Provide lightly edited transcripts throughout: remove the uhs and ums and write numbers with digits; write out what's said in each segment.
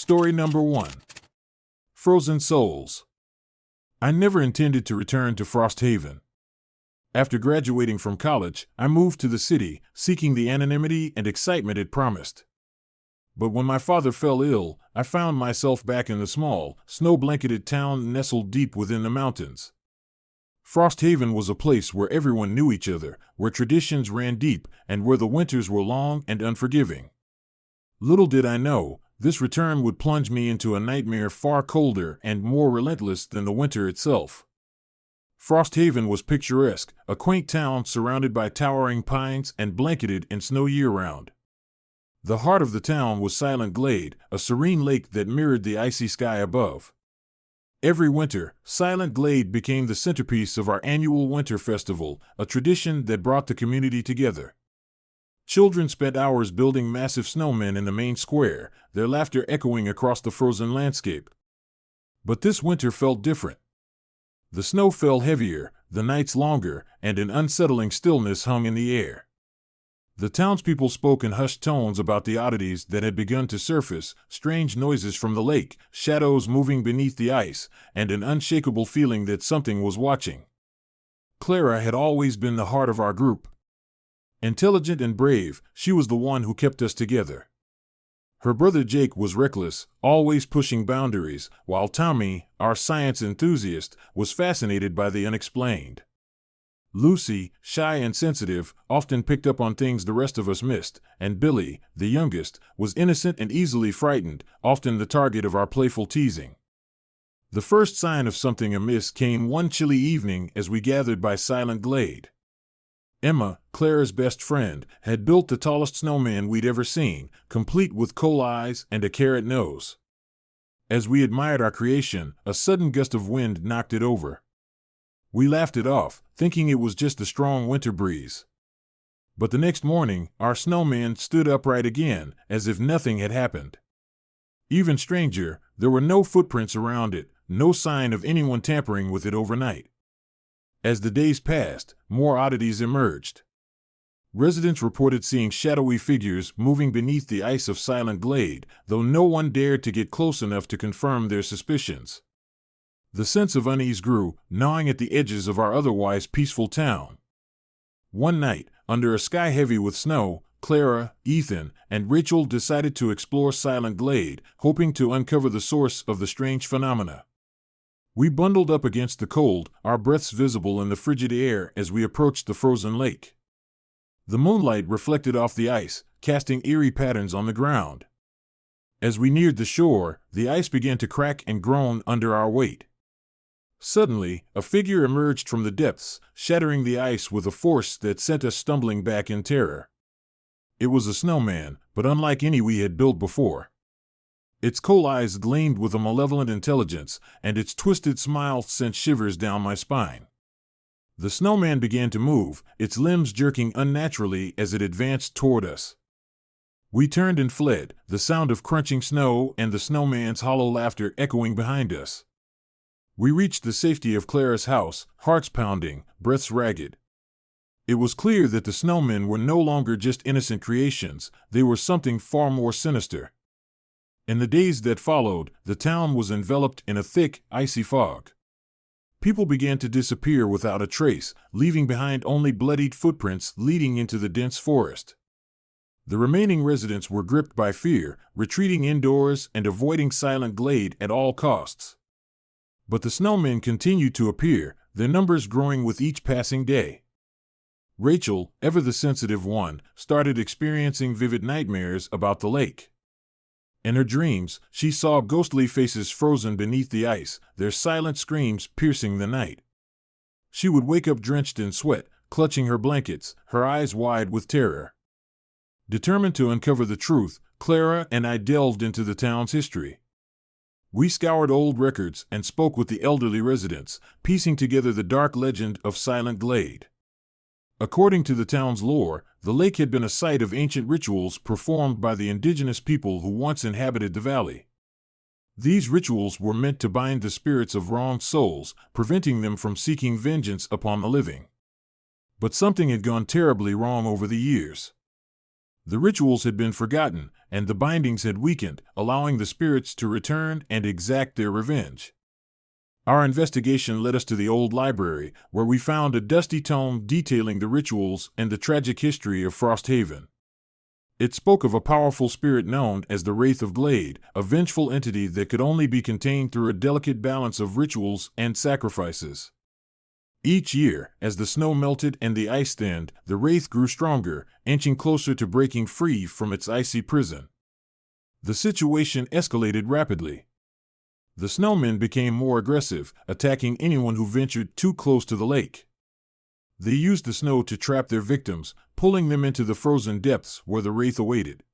Story number 1. Frozen Souls. I never intended to return to Frosthaven. After graduating from college, I moved to the city, seeking the anonymity and excitement it promised. But when my father fell ill, I found myself back in the small, snow-blanketed town nestled deep within the mountains. Frosthaven was a place where everyone knew each other, where traditions ran deep, and where the winters were long and unforgiving. Little did I know, this return would plunge me into a nightmare far colder and more relentless than the winter itself. Frosthaven was picturesque, a quaint town surrounded by towering pines and blanketed in snow year-round. The heart of the town was Silent Glade, a serene lake that mirrored the icy sky above. Every winter, Silent Glade became the centerpiece of our annual winter festival, a tradition that brought the community together. Children spent hours building massive snowmen in the main square, their laughter echoing across the frozen landscape. But this winter felt different. The snow fell heavier, the nights longer, and an unsettling stillness hung in the air. The townspeople spoke in hushed tones about the oddities that had begun to surface, strange noises from the lake, shadows moving beneath the ice, and an unshakable feeling that something was watching. Clara had always been the heart of our group. Intelligent and brave, she was the one who kept us together. Her brother Jake was reckless, always pushing boundaries, while Tommy, our science enthusiast, was fascinated by the unexplained. Lucy, shy and sensitive, often picked up on things the rest of us missed, and Billy, the youngest, was innocent and easily frightened, often the target of our playful teasing. The first sign of something amiss came one chilly evening as we gathered by Silent Glade. Emma, Clara's best friend, had built the tallest snowman we'd ever seen, complete with coal eyes and a carrot nose. As we admired our creation, a sudden gust of wind knocked it over. We laughed it off, thinking it was just a strong winter breeze. But the next morning, our snowman stood upright again, as if nothing had happened. Even stranger, there were no footprints around it, no sign of anyone tampering with it overnight. As the days passed, more oddities emerged. Residents reported seeing shadowy figures moving beneath the ice of Silent Glade, though no one dared to get close enough to confirm their suspicions. The sense of unease grew, gnawing at the edges of our otherwise peaceful town. One night, under a sky heavy with snow, Clara, Ethan, and Rachel decided to explore Silent Glade, hoping to uncover the source of the strange phenomena. We bundled up against the cold, our breaths visible in the frigid air as we approached the frozen lake. The moonlight reflected off the ice, casting eerie patterns on the ground. As we neared the shore, the ice began to crack and groan under our weight. Suddenly, a figure emerged from the depths, shattering the ice with a force that sent us stumbling back in terror. It was a snowman, but unlike any we had built before. Its coal eyes gleamed with a malevolent intelligence, and its twisted smile sent shivers down my spine. The snowman began to move, its limbs jerking unnaturally as it advanced toward us. We turned and fled, the sound of crunching snow and the snowman's hollow laughter echoing behind us. We reached the safety of Clara's house, hearts pounding, breaths ragged. It was clear that the snowmen were no longer just innocent creations, they were something far more sinister. In the days that followed, the town was enveloped in a thick, icy fog. People began to disappear without a trace, leaving behind only bloodied footprints leading into the dense forest. The remaining residents were gripped by fear, retreating indoors and avoiding Silent Glade at all costs. But the snowmen continued to appear, their numbers growing with each passing day. Rachel, ever the sensitive one, started experiencing vivid nightmares about the lake. In her dreams, she saw ghostly faces frozen beneath the ice, their silent screams piercing the night. She would wake up drenched in sweat, clutching her blankets, her eyes wide with terror. Determined to uncover the truth, Clara and I delved into the town's history. We scoured old records and spoke with the elderly residents, piecing together the dark legend of Silent Glade. According to the town's lore, the lake had been a site of ancient rituals performed by the indigenous people who once inhabited the valley. These rituals were meant to bind the spirits of wronged souls, preventing them from seeking vengeance upon the living. But something had gone terribly wrong over the years. The rituals had been forgotten, and the bindings had weakened, allowing the spirits to return and exact their revenge. Our investigation led us to the old library, where we found a dusty tome detailing the rituals and the tragic history of Frosthaven. It spoke of a powerful spirit known as the Wraith of Glade, a vengeful entity that could only be contained through a delicate balance of rituals and sacrifices. Each year, as the snow melted and the ice thinned, the wraith grew stronger, inching closer to breaking free from its icy prison. The situation escalated rapidly. The snowmen became more aggressive, attacking anyone who ventured too close to the lake. They used the snow to trap their victims, pulling them into the frozen depths where the wraith awaited.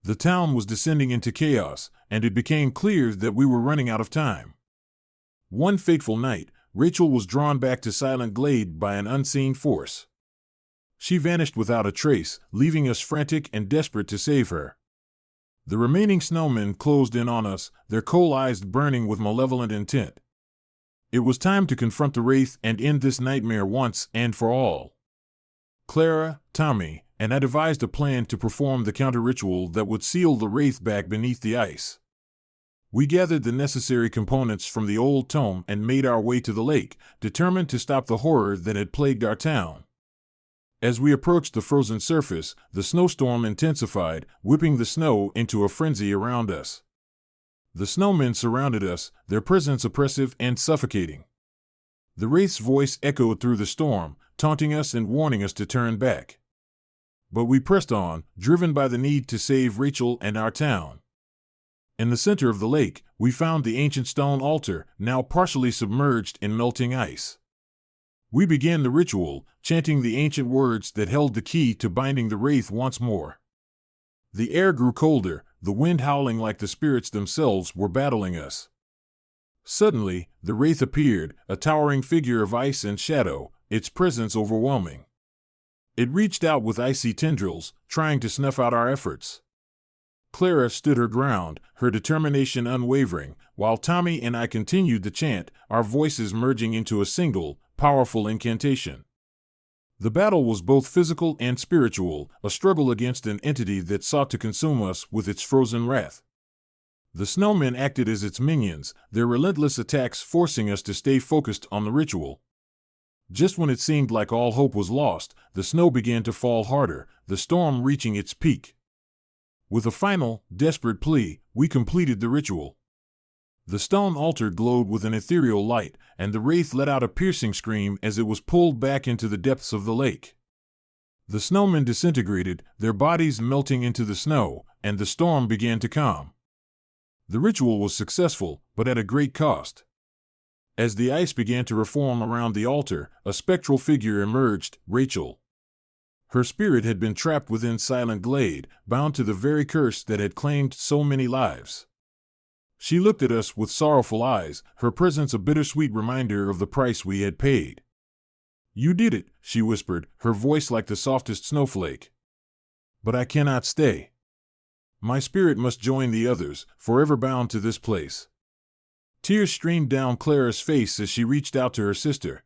The town was descending into chaos, and it became clear that we were running out of time. One fateful night, Rachel was drawn back to Silent Glade by an unseen force. She vanished without a trace, leaving us frantic and desperate to save her. The remaining snowmen closed in on us, their coal eyes burning with malevolent intent. It was time to confront the wraith and end this nightmare once and for all. Clara, Tommy, and I devised a plan to perform the counter-ritual that would seal the wraith back beneath the ice. We gathered the necessary components from the old tome and made our way to the lake, determined to stop the horror that had plagued our town. As we approached the frozen surface, the snowstorm intensified, whipping the snow into a frenzy around us. The snowmen surrounded us, their presence oppressive and suffocating. The wraith's voice echoed through the storm, taunting us and warning us to turn back. But we pressed on, driven by the need to save Rachel and our town. In the center of the lake, we found the ancient stone altar, now partially submerged in melting ice. We began the ritual, chanting the ancient words that held the key to binding the wraith once more. The air grew colder, the wind howling like the spirits themselves were battling us. Suddenly, the wraith appeared, a towering figure of ice and shadow, its presence overwhelming. It reached out with icy tendrils, trying to snuff out our efforts. Clara stood her ground, her determination unwavering, while Tommy and I continued the chant, our voices merging into a single, powerful incantation. The battle was both physical and spiritual, a struggle against an entity that sought to consume us with its frozen wrath. The snowmen acted as its minions, their relentless attacks forcing us to stay focused on the ritual. Just when it seemed like all hope was lost, the snow began to fall harder, the storm reaching its peak. With a final, desperate plea, we completed the ritual. The stone altar glowed with an ethereal light, and the wraith let out a piercing scream as it was pulled back into the depths of the lake. The snowmen disintegrated, their bodies melting into the snow, and the storm began to calm. The ritual was successful, but at a great cost. As the ice began to reform around the altar, a spectral figure emerged, Rachel. Her spirit had been trapped within Silent Glade, bound to the very curse that had claimed so many lives. She looked at us with sorrowful eyes, her presence a bittersweet reminder of the price we had paid. "You did it," she whispered, her voice like the softest snowflake. "But I cannot stay. My spirit must join the others, forever bound to this place." Tears streamed down Clara's face as she reached out to her sister.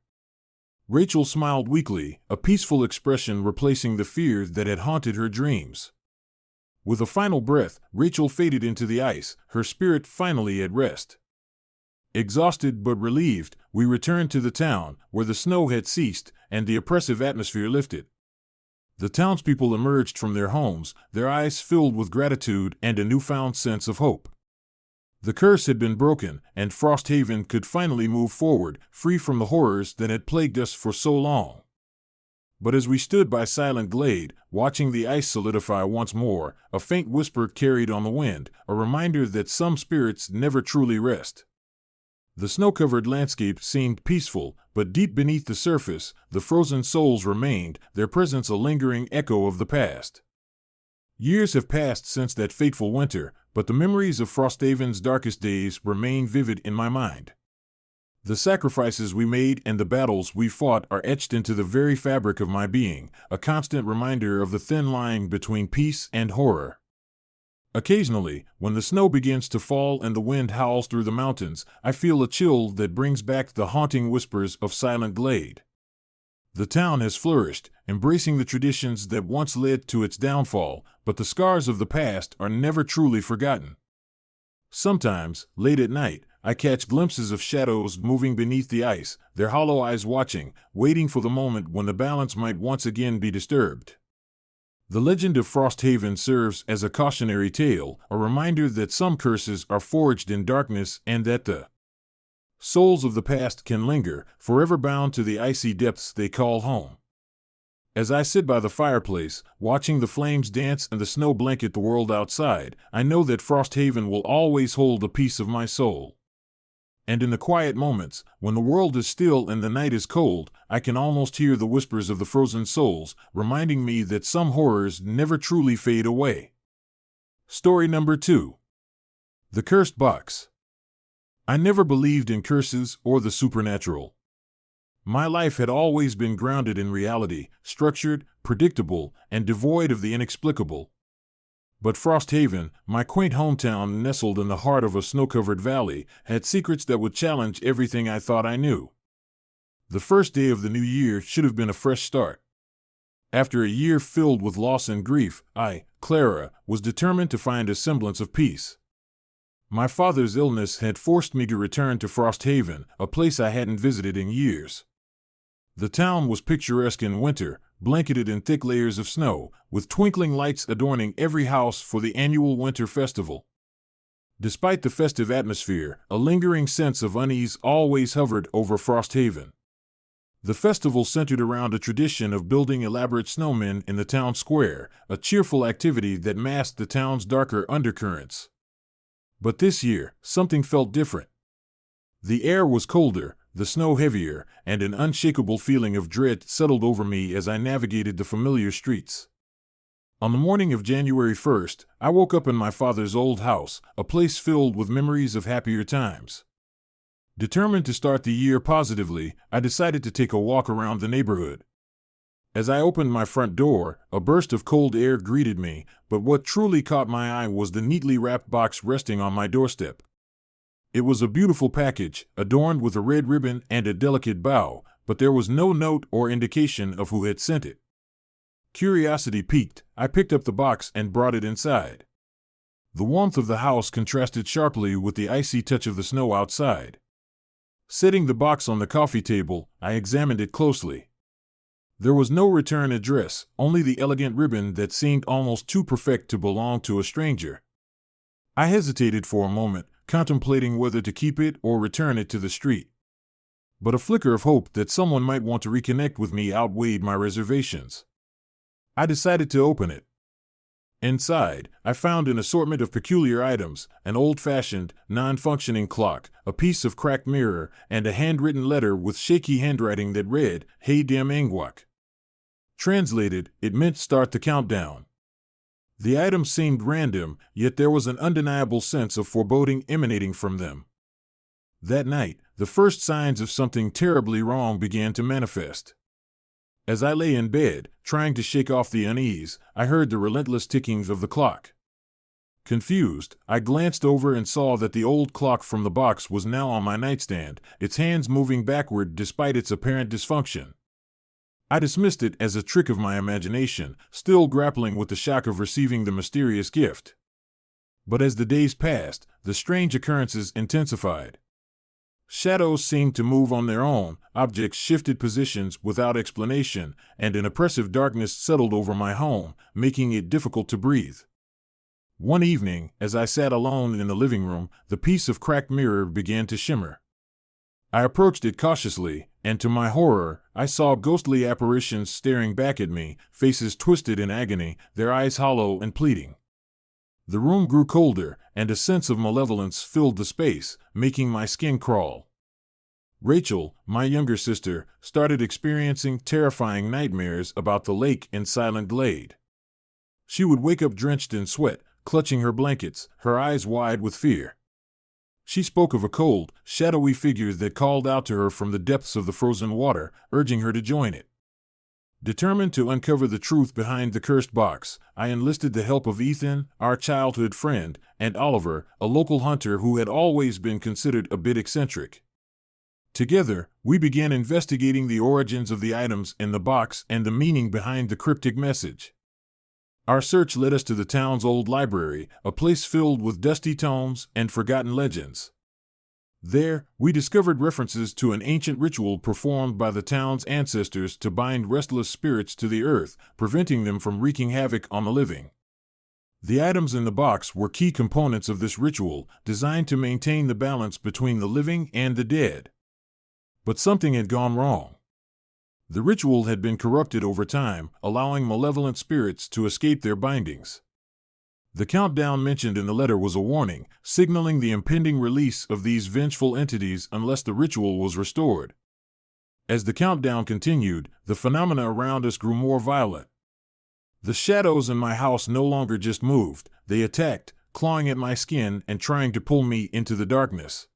Rachel smiled weakly, a peaceful expression replacing the fear that had haunted her dreams. With a final breath, Rachel faded into the ice, her spirit finally at rest. Exhausted but relieved, we returned to the town, where the snow had ceased and the oppressive atmosphere lifted. The townspeople emerged from their homes, their eyes filled with gratitude and a newfound sense of hope. The curse had been broken, and Frosthaven could finally move forward, free from the horrors that had plagued us for so long. But as we stood by Silent Glade, watching the ice solidify once more, a faint whisper carried on the wind, a reminder that some spirits never truly rest. The snow-covered landscape seemed peaceful, but deep beneath the surface, the frozen souls remained, their presence a lingering echo of the past. Years have passed since that fateful winter, but the memories of Frosthaven's darkest days remain vivid in my mind. The sacrifices we made and the battles we fought are etched into the very fabric of my being, a constant reminder of the thin line between peace and horror. Occasionally, when the snow begins to fall and the wind howls through the mountains, I feel a chill that brings back the haunting whispers of Silent Glade. The town has flourished, embracing the traditions that once led to its downfall, but the scars of the past are never truly forgotten. Sometimes, late at night, I catch glimpses of shadows moving beneath the ice, their hollow eyes watching, waiting for the moment when the balance might once again be disturbed. The legend of Frosthaven serves as a cautionary tale, a reminder that some curses are forged in darkness and that the souls of the past can linger, forever bound to the icy depths they call home. As I sit by the fireplace, watching the flames dance and the snow blanket the world outside, I know that Frosthaven will always hold a piece of my soul. And in the quiet moments, when the world is still and the night is cold, I can almost hear the whispers of the frozen souls, reminding me that some horrors never truly fade away. Story number 2. The Cursed Box. I never believed in curses or the supernatural. My life had always been grounded in reality, structured, predictable, and devoid of the inexplicable. But Frosthaven, my quaint hometown nestled in the heart of a snow-covered valley, had secrets that would challenge everything I thought I knew. The first day of the new year should have been a fresh start. After a year filled with loss and grief, I, Clara, was determined to find a semblance of peace. My father's illness had forced me to return to Frosthaven, a place I hadn't visited in years. The town was picturesque in winter, blanketed in thick layers of snow, with twinkling lights adorning every house for the annual winter festival. Despite the festive atmosphere, a lingering sense of unease always hovered over Frosthaven. The festival centered around a tradition of building elaborate snowmen in the town square, a cheerful activity that masked the town's darker undercurrents. But this year, something felt different. The air was colder, the snow heavier, and an unshakable feeling of dread settled over me as I navigated the familiar streets. On the morning of January 1st, I woke up in my father's old house, a place filled with memories of happier times. Determined to start the year positively, I decided to take a walk around the neighborhood. As I opened my front door, a burst of cold air greeted me, but what truly caught my eye was the neatly wrapped box resting on my doorstep. It was a beautiful package, adorned with a red ribbon and a delicate bow, but there was no note or indication of who had sent it. Curiosity piqued, I picked up the box and brought it inside. The warmth of the house contrasted sharply with the icy touch of the snow outside. Setting the box on the coffee table, I examined it closely. There was no return address, only the elegant ribbon that seemed almost too perfect to belong to a stranger. I hesitated for a moment, contemplating whether to keep it or return it to the street. But a flicker of hope that someone might want to reconnect with me outweighed my reservations. I decided to open it. Inside, I found an assortment of peculiar items, an old-fashioned, non-functioning clock, a piece of cracked mirror, and a handwritten letter with shaky handwriting that read, "Hey Dem Engwak." Translated, it meant start the countdown. The items seemed random, yet there was an undeniable sense of foreboding emanating from them. That night, the first signs of something terribly wrong began to manifest. As I lay in bed, trying to shake off the unease, I heard the relentless tickings of the clock. Confused, I glanced over and saw that the old clock from the box was now on my nightstand, its hands moving backward despite its apparent dysfunction. I dismissed it as a trick of my imagination, still grappling with the shock of receiving the mysterious gift. But as the days passed, the strange occurrences intensified. Shadows seemed to move on their own, objects shifted positions without explanation, and an oppressive darkness settled over my home, making it difficult to breathe. One evening, as I sat alone in the living room, the piece of cracked mirror began to shimmer. I approached it cautiously, and to my horror, I saw ghostly apparitions staring back at me, faces twisted in agony, their eyes hollow and pleading. The room grew colder, and a sense of malevolence filled the space, making my skin crawl. Rachel, my younger sister, started experiencing terrifying nightmares about the lake in Silent Glade. She would wake up drenched in sweat, clutching her blankets, her eyes wide with fear. She spoke of a cold, shadowy figure that called out to her from the depths of the frozen water, urging her to join it. Determined to uncover the truth behind the cursed box, I enlisted the help of Ethan, our childhood friend, and Oliver, a local hunter who had always been considered a bit eccentric. Together, we began investigating the origins of the items in the box and the meaning behind the cryptic message. Our search led us to the town's old library, a place filled with dusty tomes and forgotten legends. There, we discovered references to an ancient ritual performed by the town's ancestors to bind restless spirits to the earth, preventing them from wreaking havoc on the living. The items in the box were key components of this ritual, designed to maintain the balance between the living and the dead. But something had gone wrong. The ritual had been corrupted over time, allowing malevolent spirits to escape their bindings. The countdown mentioned in the letter was a warning, signaling the impending release of these vengeful entities unless the ritual was restored. As the countdown continued, the phenomena around us grew more violent. The shadows in my house no longer just moved, they attacked, clawing at my skin and trying to pull me into the darkness.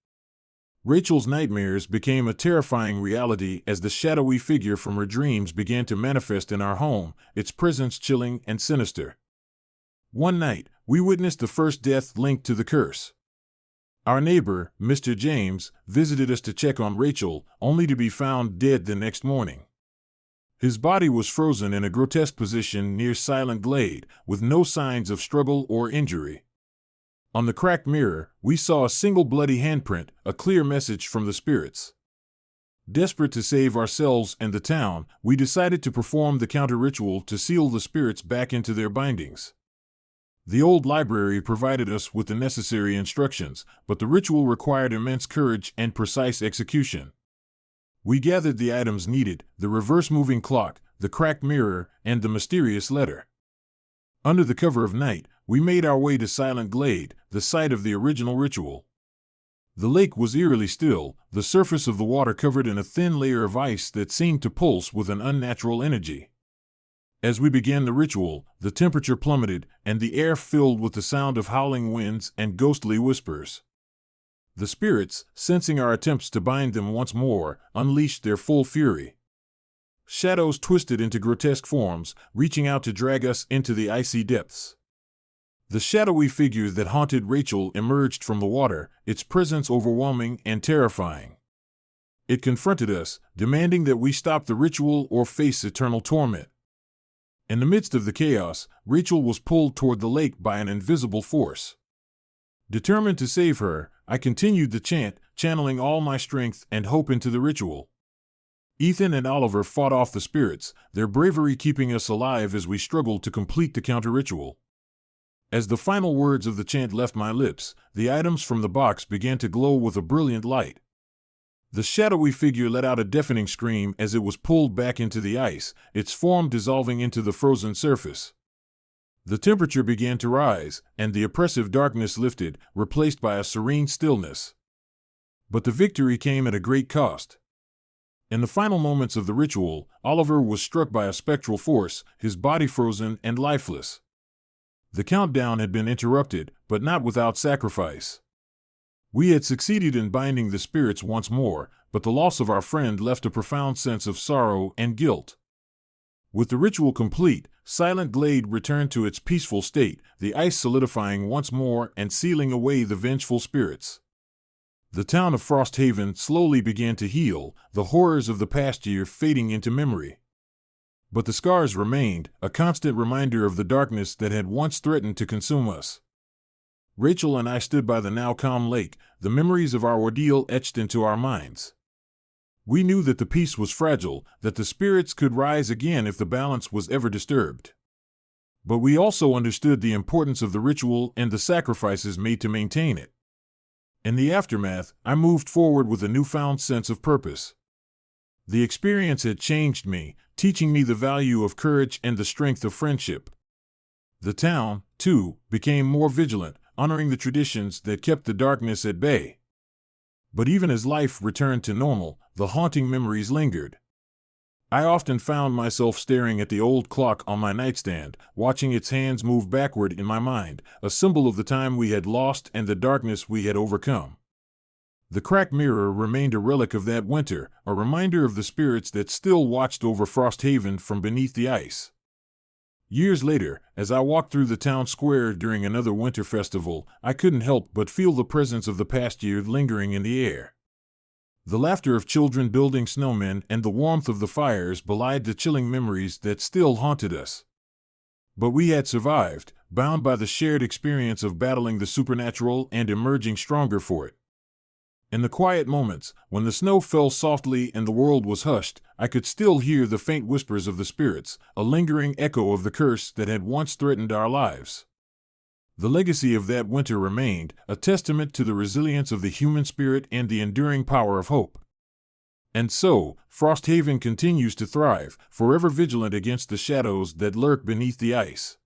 Rachel's nightmares became a terrifying reality as the shadowy figure from her dreams began to manifest in our home, its presence chilling and sinister. One night, we witnessed the first death linked to the curse. Our neighbor, Mr. James, visited us to check on Rachel, only to be found dead the next morning. His body was frozen in a grotesque position near Silent Glade, with no signs of struggle or injury. On the cracked mirror, we saw a single bloody handprint, a clear message from the spirits. Desperate to save ourselves and the town, we decided to perform the counter-ritual to seal the spirits back into their bindings. The old library provided us with the necessary instructions, but the ritual required immense courage and precise execution. We gathered the items needed: the reverse-moving clock, the cracked mirror, and the mysterious letter. Under the cover of night, we made our way to Silent Glade, the site of the original ritual. The lake was eerily still, the surface of the water covered in a thin layer of ice that seemed to pulse with an unnatural energy. As we began the ritual, the temperature plummeted, and the air filled with the sound of howling winds and ghostly whispers. The spirits, sensing our attempts to bind them once more, unleashed their full fury. Shadows twisted into grotesque forms, reaching out to drag us into the icy depths. The shadowy figure that haunted Rachel emerged from the water, its presence overwhelming and terrifying. It confronted us, demanding that we stop the ritual or face eternal torment. In the midst of the chaos, Rachel was pulled toward the lake by an invisible force. Determined to save her, I continued the chant, channeling all my strength and hope into the ritual. Ethan and Oliver fought off the spirits, their bravery keeping us alive as we struggled to complete the counter-ritual. As the final words of the chant left my lips, the items from the box began to glow with a brilliant light. The shadowy figure let out a deafening scream as it was pulled back into the ice, its form dissolving into the frozen surface. The temperature began to rise, and the oppressive darkness lifted, replaced by a serene stillness. But the victory came at a great cost. In the final moments of the ritual, Oliver was struck by a spectral force, his body frozen and lifeless. The countdown had been interrupted, but not without sacrifice. We had succeeded in binding the spirits once more, but the loss of our friend left a profound sense of sorrow and guilt. With the ritual complete, Silent Glade returned to its peaceful state, the ice solidifying once more and sealing away the vengeful spirits. The town of Frosthaven slowly began to heal, the horrors of the past year fading into memory. But the scars remained, a constant reminder of the darkness that had once threatened to consume us. Rachel and I stood by the now calm lake, the memories of our ordeal etched into our minds. We knew that the peace was fragile, that the spirits could rise again if the balance was ever disturbed. But we also understood the importance of the ritual and the sacrifices made to maintain it. In the aftermath, I moved forward with a newfound sense of purpose. The experience had changed me, teaching me the value of courage and the strength of friendship. The town, too, became more vigilant, honoring the traditions that kept the darkness at bay. But even as life returned to normal, the haunting memories lingered. I often found myself staring at the old clock on my nightstand, watching its hands move backward in my mind, a symbol of the time we had lost and the darkness we had overcome. The cracked mirror remained a relic of that winter, a reminder of the spirits that still watched over Frosthaven from beneath the ice. Years later, as I walked through the town square during another winter festival, I couldn't help but feel the presence of the past year lingering in the air. The laughter of children building snowmen and the warmth of the fires belied the chilling memories that still haunted us. But we had survived, bound by the shared experience of battling the supernatural and emerging stronger for it. In the quiet moments, when the snow fell softly and the world was hushed, I could still hear the faint whispers of the spirits, a lingering echo of the curse that had once threatened our lives. The legacy of that winter remained, a testament to the resilience of the human spirit and the enduring power of hope. And so, Frosthaven continues to thrive, forever vigilant against the shadows that lurk beneath the ice.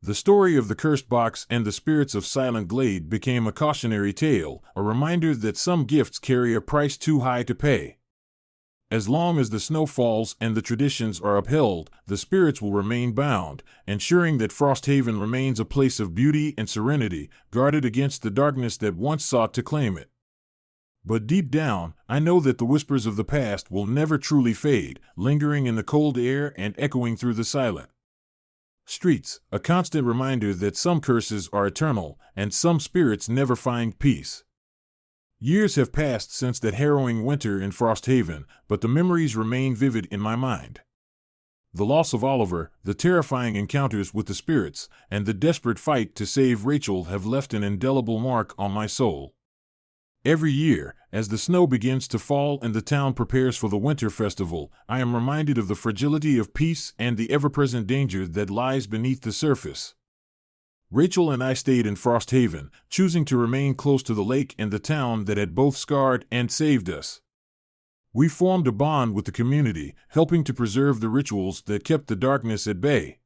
The story of the cursed box and the spirits of Silent Glade became a cautionary tale, a reminder that some gifts carry a price too high to pay. As long as the snow falls and the traditions are upheld, the spirits will remain bound, ensuring that Frosthaven remains a place of beauty and serenity, guarded against the darkness that once sought to claim it. But deep down, I know that the whispers of the past will never truly fade, lingering in the cold air and echoing through the silent streets, a constant reminder that some curses are eternal and some spirits never find peace. Years have passed since that harrowing winter in Frosthaven, but the memories remain vivid in my mind. The loss of Oliver, the terrifying encounters with the spirits, and the desperate fight to save Rachel have left an indelible mark on my soul. Every year, as the snow begins to fall and the town prepares for the winter festival, I am reminded of the fragility of peace and the ever-present danger that lies beneath the surface. Rachel and I stayed in Frosthaven, choosing to remain close to the lake and the town that had both scarred and saved us. We formed a bond with the community, helping to preserve the rituals that kept the darkness at bay.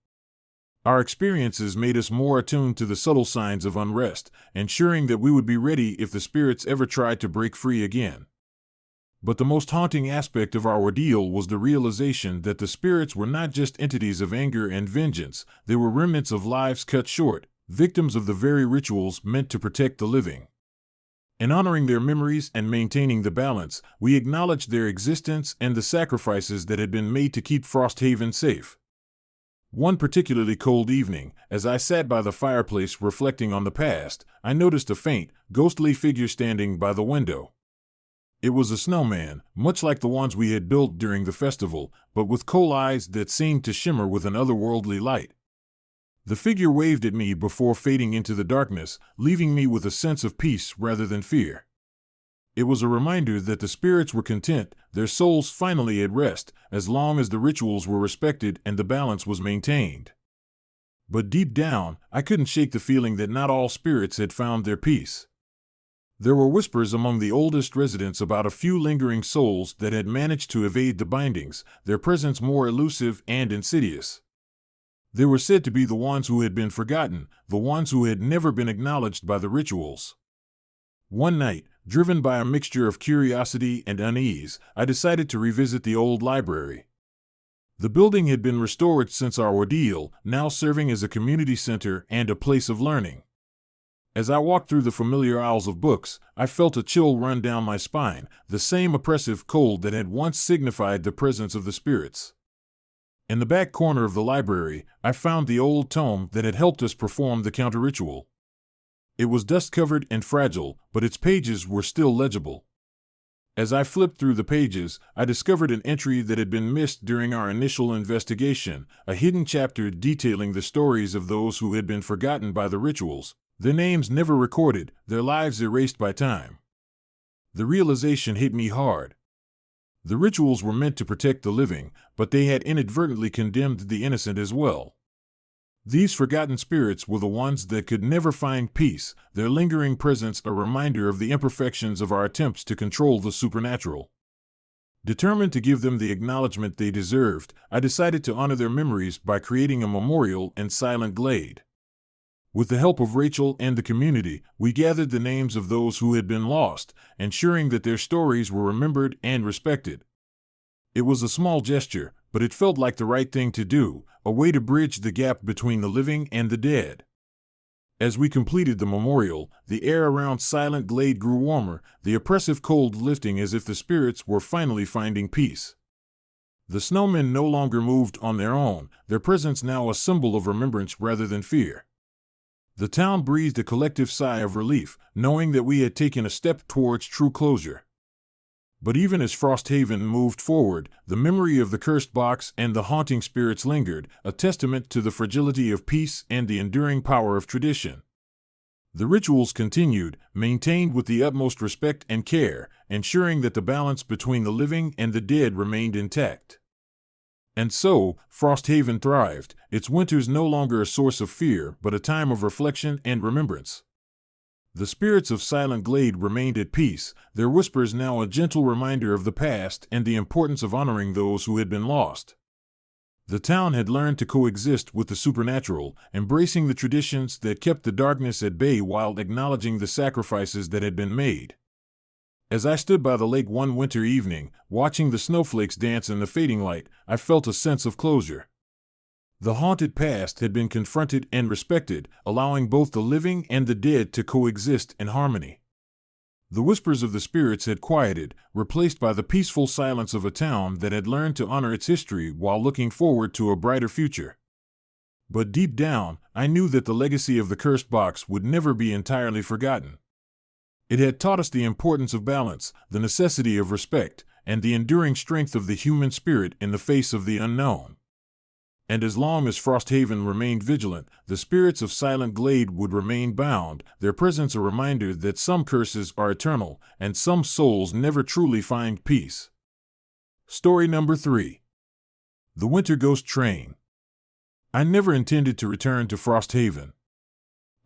Our experiences made us more attuned to the subtle signs of unrest, ensuring that we would be ready if the spirits ever tried to break free again. But the most haunting aspect of our ordeal was the realization that the spirits were not just entities of anger and vengeance, they were remnants of lives cut short, victims of the very rituals meant to protect the living. In honoring their memories and maintaining the balance, we acknowledged their existence and the sacrifices that had been made to keep Frosthaven safe. One particularly cold evening, as I sat by the fireplace reflecting on the past, I noticed a faint, ghostly figure standing by the window. It was a snowman, much like the ones we had built during the festival, but with coal eyes that seemed to shimmer with an otherworldly light. The figure waved at me before fading into the darkness, leaving me with a sense of peace rather than fear. It was a reminder that the spirits were content, their souls finally at rest, as long as the rituals were respected and the balance was maintained. But deep down, I couldn't shake the feeling that not all spirits had found their peace. There were whispers among the oldest residents about a few lingering souls that had managed to evade the bindings, their presence more elusive and insidious. They were said to be the ones who had been forgotten, the ones who had never been acknowledged by the rituals. One night, driven by a mixture of curiosity and unease, I decided to revisit the old library. The building had been restored since our ordeal, now serving as a community center and a place of learning. As I walked through the familiar aisles of books, I felt a chill run down my spine, the same oppressive cold that had once signified the presence of the spirits. In the back corner of the library, I found the old tome that had helped us perform the counter-ritual. It was dust-covered and fragile, but its pages were still legible. As I flipped through the pages, I discovered an entry that had been missed during our initial investigation, a hidden chapter detailing the stories of those who had been forgotten by the rituals, their names never recorded, their lives erased by time. The realization hit me hard. The rituals were meant to protect the living, but they had inadvertently condemned the innocent as well. These forgotten spirits were the ones that could never find peace, their lingering presence a reminder of the imperfections of our attempts to control the supernatural. Determined to give them the acknowledgement they deserved, I decided to honor their memories by creating a memorial in Silent Glade. With the help of Rachel and the community, we gathered the names of those who had been lost, ensuring that their stories were remembered and respected. It was a small gesture, but it felt like the right thing to do, a way to bridge the gap between the living and the dead. As we completed the memorial, the air around Silent Glade grew warmer, the oppressive cold lifting as if the spirits were finally finding peace. The snowmen no longer moved on their own, their presence now a symbol of remembrance rather than fear. The town breathed a collective sigh of relief, knowing that we had taken a step towards true closure. But even as Frosthaven moved forward, the memory of the cursed box and the haunting spirits lingered, a testament to the fragility of peace and the enduring power of tradition. The rituals continued, maintained with the utmost respect and care, ensuring that the balance between the living and the dead remained intact. And so, Frosthaven thrived, its winters no longer a source of fear but a time of reflection and remembrance. The spirits of Silent Glade remained at peace, their whispers now a gentle reminder of the past and the importance of honoring those who had been lost. The town had learned to coexist with the supernatural, embracing the traditions that kept the darkness at bay while acknowledging the sacrifices that had been made. As I stood by the lake one winter evening, watching the snowflakes dance in the fading light, I felt a sense of closure. The haunted past had been confronted and respected, allowing both the living and the dead to coexist in harmony. The whispers of the spirits had quieted, replaced by the peaceful silence of a town that had learned to honor its history while looking forward to a brighter future. But deep down, I knew that the legacy of the cursed box would never be entirely forgotten. It had taught us the importance of balance, the necessity of respect, and the enduring strength of the human spirit in the face of the unknown. And as long as Frosthaven remained vigilant, the spirits of Silent Glade would remain bound, their presence a reminder that some curses are eternal, and some souls never truly find peace. Story number 3. The Winter Ghost Train. I never intended to return to Frosthaven.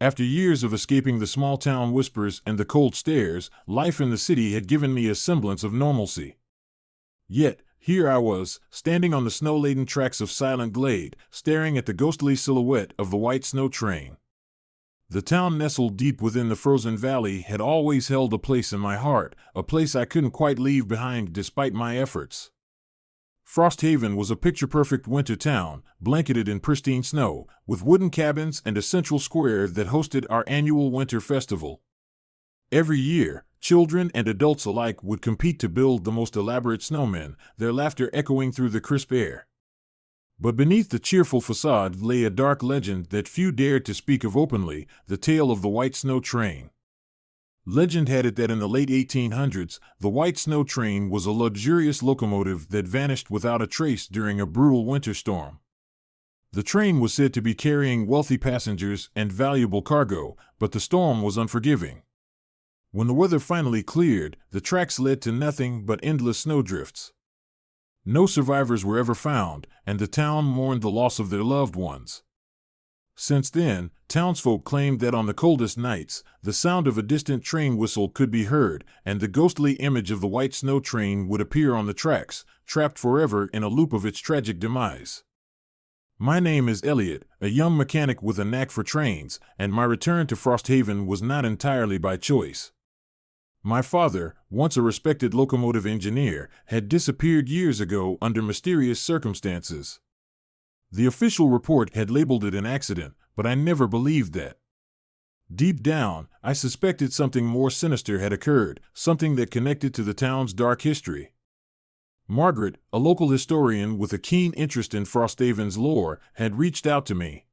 After years of escaping the small-town whispers and the cold stares, life in the city had given me a semblance of normalcy. Yet, here I was, standing on the snow-laden tracks of Silent Glade, staring at the ghostly silhouette of the white snow train. The town nestled deep within the frozen valley had always held a place in my heart, a place I couldn't quite leave behind despite my efforts. Frosthaven was a picture-perfect winter town, blanketed in pristine snow, with wooden cabins and a central square that hosted our annual winter festival. Every year, children and adults alike would compete to build the most elaborate snowmen, their laughter echoing through the crisp air. But beneath the cheerful facade lay a dark legend that few dared to speak of openly, the tale of the white snow train. Legend had it that in the late 1800s, the white snow train was a luxurious locomotive that vanished without a trace during a brutal winter storm. The train was said to be carrying wealthy passengers and valuable cargo, but the storm was unforgiving. When the weather finally cleared, the tracks led to nothing but endless snowdrifts. No survivors were ever found, and the town mourned the loss of their loved ones. Since then, townsfolk claimed that on the coldest nights, the sound of a distant train whistle could be heard, and the ghostly image of the white snow train would appear on the tracks, trapped forever in a loop of its tragic demise. My name is Elliot, a young mechanic with a knack for trains, and my return to Frosthaven was not entirely by choice. My father, once a respected locomotive engineer, had disappeared years ago under mysterious circumstances. The official report had labeled it an accident, but I never believed that. Deep down, I suspected something more sinister had occurred, something that connected to the town's dark history. Margaret, a local historian with a keen interest in Frosthaven's lore, had reached out to me.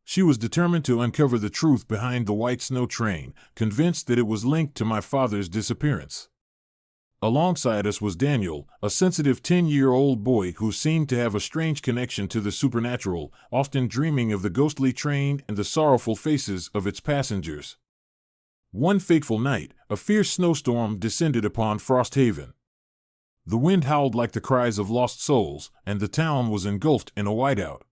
She was determined to uncover the truth behind the white snow train, convinced that it was linked to my father's disappearance. Alongside us was Daniel, a sensitive 10-year-old boy who seemed to have a strange connection to the supernatural, often dreaming of the ghostly train and the sorrowful faces of its passengers. One fateful night, a fierce snowstorm descended upon Frosthaven. The wind howled like the cries of lost souls, and the town was engulfed in a whiteout.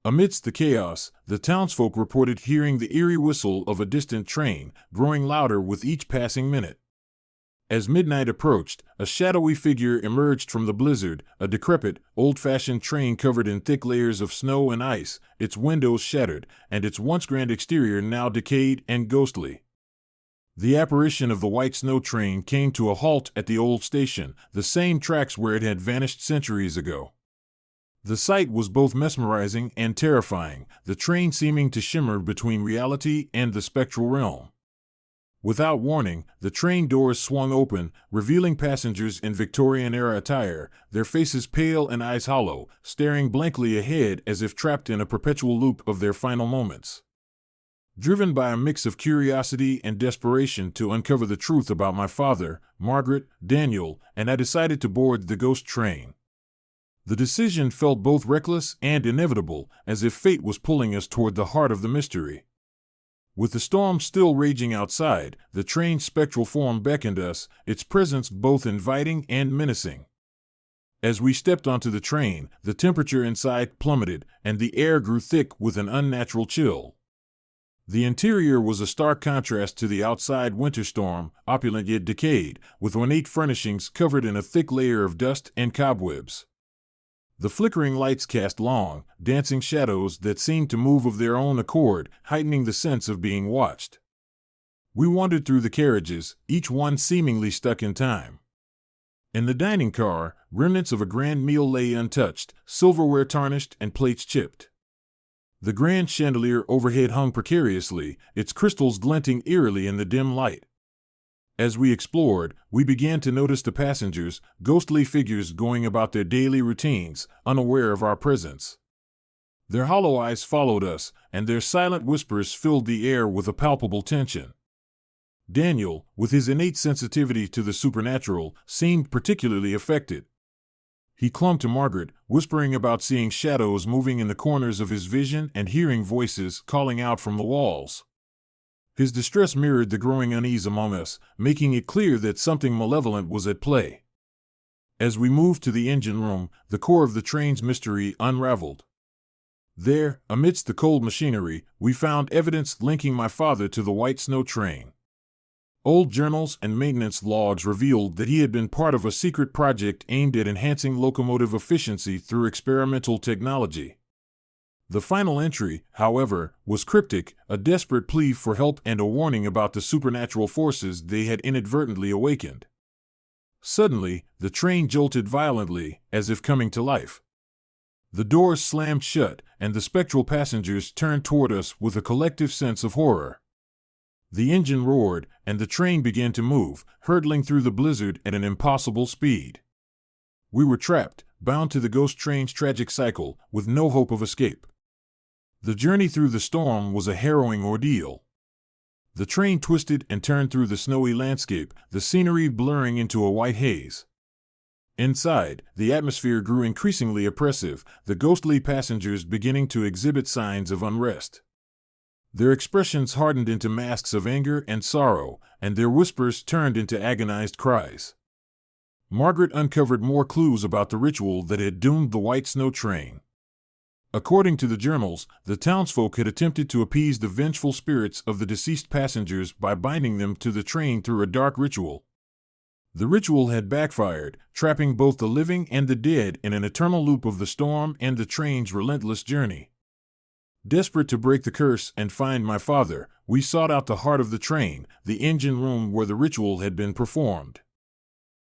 Amidst the chaos, the townsfolk reported hearing the eerie whistle of a distant train, growing louder with each passing minute. As midnight approached, a shadowy figure emerged from the blizzard, a decrepit, old-fashioned train covered in thick layers of snow and ice, its windows shattered, and its once grand exterior now decayed and ghostly. The apparition of the white snow train came to a halt at the old station, the same tracks where it had vanished centuries ago. The sight was both mesmerizing and terrifying, the train seeming to shimmer between reality and the spectral realm. Without warning, the train doors swung open, revealing passengers in Victorian-era attire, their faces pale and eyes hollow, staring blankly ahead as if trapped in a perpetual loop of their final moments. Driven by a mix of curiosity and desperation to uncover the truth about my father, Margaret, Daniel, and I decided to board the ghost train. The decision felt both reckless and inevitable, as if fate was pulling us toward the heart of the mystery. With the storm still raging outside, the train's spectral form beckoned us, its presence both inviting and menacing. As we stepped onto the train, the temperature inside plummeted, and the air grew thick with an unnatural chill. The interior was a stark contrast to the outside winter storm, opulent yet decayed, with ornate furnishings covered in a thick layer of dust and cobwebs. The flickering lights cast long, dancing shadows that seemed to move of their own accord, heightening the sense of being watched. We wandered through the carriages, each one seemingly stuck in time. In the dining car, remnants of a grand meal lay untouched, silverware tarnished and plates chipped. The grand chandelier overhead hung precariously, its crystals glinting eerily in the dim light. As we explored, we began to notice the passengers, ghostly figures going about their daily routines, unaware of our presence. Their hollow eyes followed us, and their silent whispers filled the air with a palpable tension. Daniel, with his innate sensitivity to the supernatural, seemed particularly affected. He clung to Margaret, whispering about seeing shadows moving in the corners of his vision and hearing voices calling out from the walls. His distress mirrored the growing unease among us, making it clear that something malevolent was at play. As we moved to the engine room, the core of the train's mystery unraveled. There, amidst the cold machinery, we found evidence linking my father to the white snow train. Old journals and maintenance logs revealed that he had been part of a secret project aimed at enhancing locomotive efficiency through experimental technology. The final entry, however, was cryptic, a desperate plea for help and a warning about the supernatural forces they had inadvertently awakened. Suddenly, the train jolted violently, as if coming to life. The doors slammed shut, and the spectral passengers turned toward us with a collective sense of horror. The engine roared, and the train began to move, hurtling through the blizzard at an impossible speed. We were trapped, bound to the ghost train's tragic cycle, with no hope of escape. The journey through the storm was a harrowing ordeal. The train twisted and turned through the snowy landscape, the scenery blurring into a white haze. Inside, the atmosphere grew increasingly oppressive, the ghostly passengers beginning to exhibit signs of unrest. Their expressions hardened into masks of anger and sorrow, and their whispers turned into agonized cries. Margaret uncovered more clues about the ritual that had doomed the white snow train. According to the journals, the townsfolk had attempted to appease the vengeful spirits of the deceased passengers by binding them to the train through a dark ritual. The ritual had backfired, trapping both the living and the dead in an eternal loop of the storm and the train's relentless journey. Desperate to break the curse and find my father, we sought out the heart of the train, the engine room where the ritual had been performed.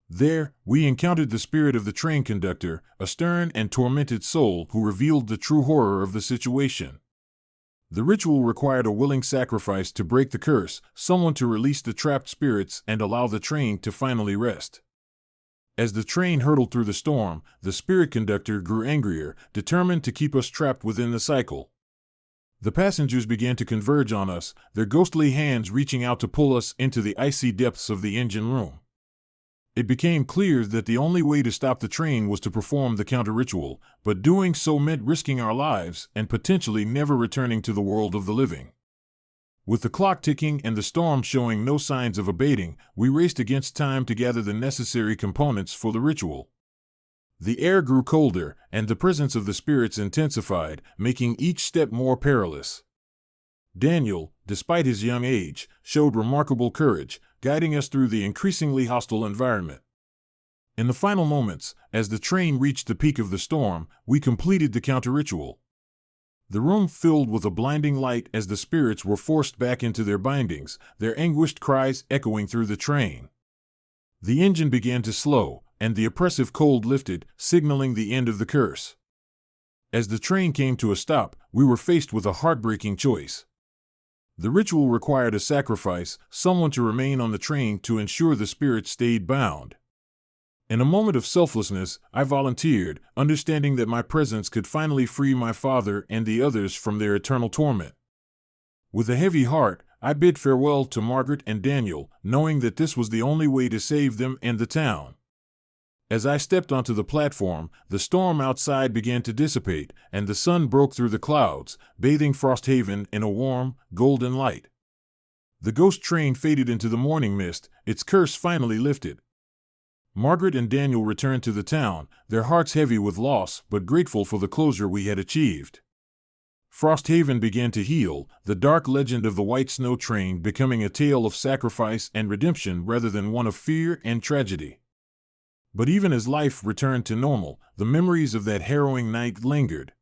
There, we encountered the spirit of the train conductor, a stern and tormented soul who revealed the true horror of the situation. The ritual required a willing sacrifice to break the curse, someone to release the trapped spirits and allow the train to finally rest. As the train hurtled through the storm, the spirit conductor grew angrier, determined to keep us trapped within the cycle. The passengers began to converge on us, their ghostly hands reaching out to pull us into the icy depths of the engine room. It became clear that the only way to stop the train was to perform the counter-ritual, but doing so meant risking our lives and potentially never returning to the world of the living. With the clock ticking and the storm showing no signs of abating, we raced against time to gather the necessary components for the ritual. The air grew colder, and the presence of the spirits intensified, making each step more perilous. Daniel, despite his young age, showed remarkable courage, guiding us through the increasingly hostile environment. In the final moments, as the train reached the peak of the storm, we completed the counter-ritual. The room filled with a blinding light as the spirits were forced back into their bindings, their anguished cries echoing through the train. The engine began to slow, and the oppressive cold lifted, signaling the end of the curse. As the train came to a stop, we were faced with a heartbreaking choice. The ritual required a sacrifice, someone to remain on the train to ensure the spirits stayed bound. In a moment of selflessness, I volunteered, understanding that my presence could finally free my father and the others from their eternal torment. With a heavy heart, I bid farewell to Margaret and Daniel, knowing that this was the only way to save them and the town. As I stepped onto the platform, the storm outside began to dissipate, and the sun broke through the clouds, bathing Frosthaven in a warm, golden light. The ghost train faded into the morning mist, its curse finally lifted. Margaret and Daniel returned to the town, their hearts heavy with loss but grateful for the closure we had achieved. Frosthaven began to heal, the dark legend of the White Snow Train becoming a tale of sacrifice and redemption rather than one of fear and tragedy. But even as life returned to normal, the memories of that harrowing night lingered.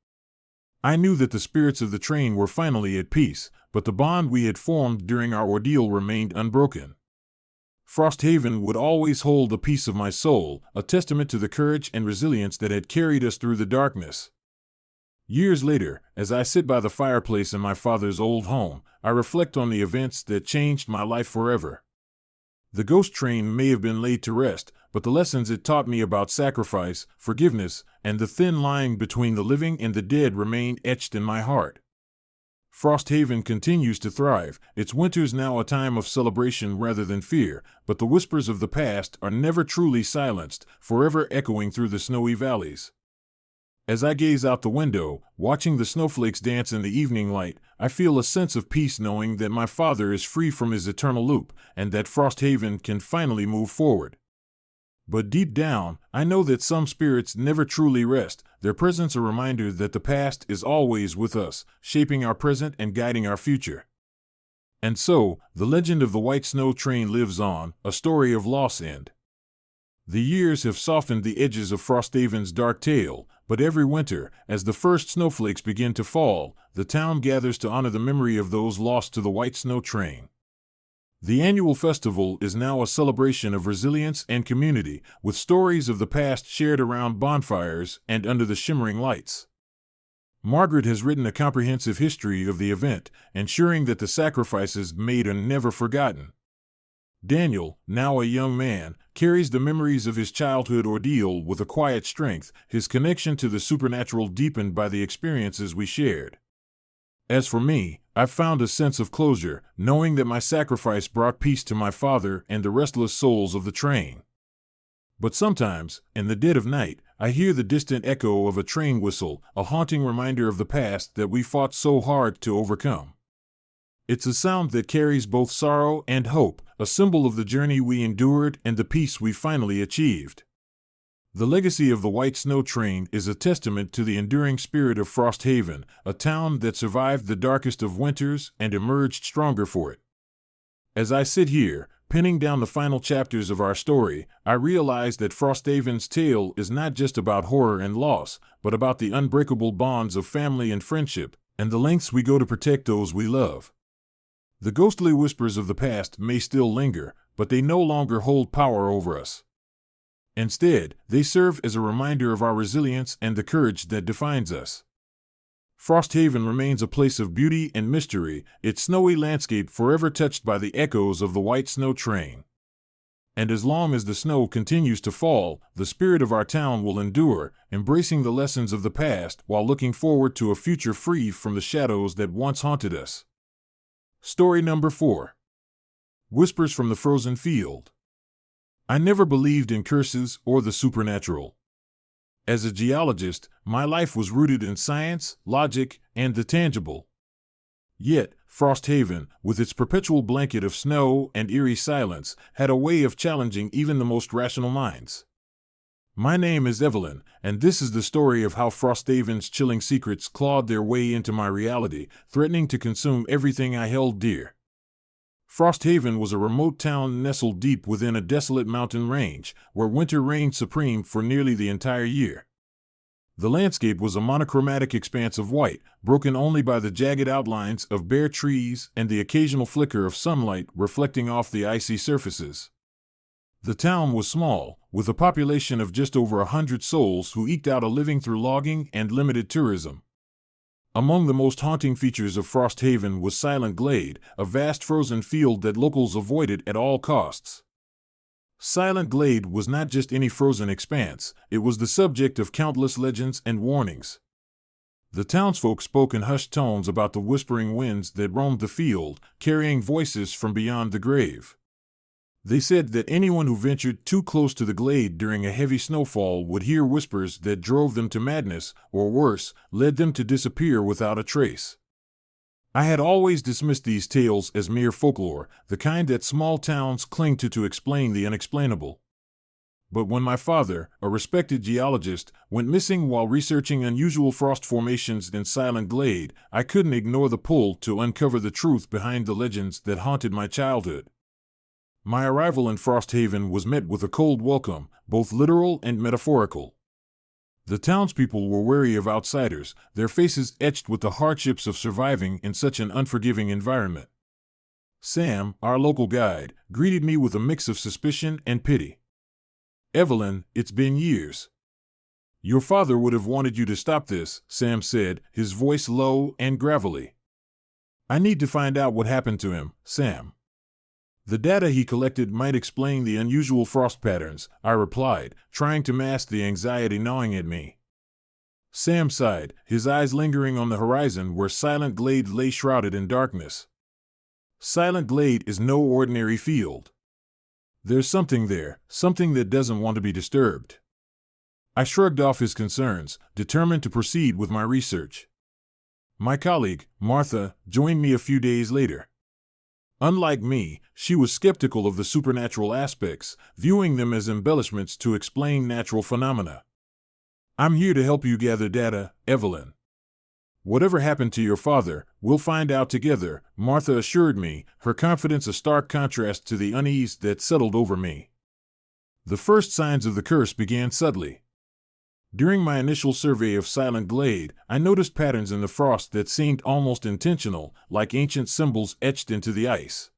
I knew that the spirits of the train were finally at peace, but the bond we had formed during our ordeal remained unbroken. Frosthaven would always hold a piece of my soul, a testament to the courage and resilience that had carried us through the darkness. Years later, as I sit by the fireplace in my father's old home, I reflect on the events that changed my life forever. The ghost train may have been laid to rest, but the lessons it taught me about sacrifice, forgiveness, and the thin line between the living and the dead remain etched in my heart. Frosthaven continues to thrive, its winters now a time of celebration rather than fear, but the whispers of the past are never truly silenced, forever echoing through the snowy valleys. As I gaze out the window, watching the snowflakes dance in the evening light, I feel a sense of peace knowing that my father is free from his eternal loop, and that Frosthaven can finally move forward. But deep down, I know that some spirits never truly rest, their presence a reminder that the past is always with us, shaping our present and guiding our future. And so, the legend of the White Snow Train lives on, a story of loss and. The years have softened the edges of Frosthaven's dark tale, but every winter, as the first snowflakes begin to fall, the town gathers to honor the memory of those lost to the White Snow Train. The annual festival is now a celebration of resilience and community, with stories of the past shared around bonfires and under the shimmering lights. Margaret has written a comprehensive history of the event, ensuring that the sacrifices made are never forgotten. Daniel, now a young man, carries the memories of his childhood ordeal with a quiet strength, his connection to the supernatural deepened by the experiences we shared. As for me, I've found a sense of closure, knowing that my sacrifice brought peace to my father and the restless souls of the train. But sometimes, in the dead of night, I hear the distant echo of a train whistle, a haunting reminder of the past that we fought so hard to overcome. It's a sound that carries both sorrow and hope, a symbol of the journey we endured and the peace we finally achieved. The legacy of the White Snow Train is a testament to the enduring spirit of Frosthaven, a town that survived the darkest of winters and emerged stronger for it. As I sit here, penning down the final chapters of our story, I realize that Frosthaven's tale is not just about horror and loss, but about the unbreakable bonds of family and friendship, and the lengths we go to protect those we love. The ghostly whispers of the past may still linger, but they no longer hold power over us. Instead, they serve as a reminder of our resilience and the courage that defines us. Frosthaven remains a place of beauty and mystery, its snowy landscape forever touched by the echoes of the White Snow Train. And as long as the snow continues to fall, the spirit of our town will endure, embracing the lessons of the past while looking forward to a future free from the shadows that once haunted us. Story number 4. Whispers from the Frozen Field. I never believed in curses or the supernatural. As a geologist, my life was rooted in science, logic, and the tangible. Yet, Frosthaven, with its perpetual blanket of snow and eerie silence, had a way of challenging even the most rational minds. My name is Evelyn, and this is the story of how Frosthaven's chilling secrets clawed their way into my reality, threatening to consume everything I held dear. Frosthaven was a remote town nestled deep within a desolate mountain range, where winter reigned supreme for nearly the entire year. The landscape was a monochromatic expanse of white, broken only by the jagged outlines of bare trees and the occasional flicker of sunlight reflecting off the icy surfaces. The town was small, with a population of just over 100 souls who eked out a living through logging and limited tourism. Among the most haunting features of Frosthaven was Silent Glade, a vast frozen field that locals avoided at all costs. Silent Glade was not just any frozen expanse, it was the subject of countless legends and warnings. The townsfolk spoke in hushed tones about the whispering winds that roamed the field, carrying voices from beyond the grave. They said that anyone who ventured too close to the glade during a heavy snowfall would hear whispers that drove them to madness, or worse, led them to disappear without a trace. I had always dismissed these tales as mere folklore, the kind that small towns cling to explain the unexplainable. But when my father, a respected geologist, went missing while researching unusual frost formations in Silent Glade, I couldn't ignore the pull to uncover the truth behind the legends that haunted my childhood. My arrival in Frost Haven was met with a cold welcome, both literal and metaphorical. The townspeople were wary of outsiders, their faces etched with the hardships of surviving in such an unforgiving environment. Sam, our local guide, greeted me with a mix of suspicion and pity. "Evelyn, it's been years. Your father would have wanted you to stop this," Sam said, his voice low and gravelly. "I need to find out what happened to him, Sam." "The data he collected might explain the unusual frost patterns," I replied, trying to mask the anxiety gnawing at me. Sam sighed, his eyes lingering on the horizon where Silent Glade lay shrouded in darkness. Silent Glade is no ordinary field. There's something there, something that doesn't want to be disturbed. I shrugged off his concerns, determined to proceed with my research. My colleague, Martha, joined me a few days later. Unlike me, she was skeptical of the supernatural aspects, viewing them as embellishments to explain natural phenomena. "I'm here to help you gather data, Evelyn. Whatever happened to your father, we'll find out together," Martha assured me, her confidence a stark contrast to the unease that settled over me. The first signs of the curse began subtly. During my initial survey of Silent Glade, I noticed patterns in the frost that seemed almost intentional, like ancient symbols etched into the ice.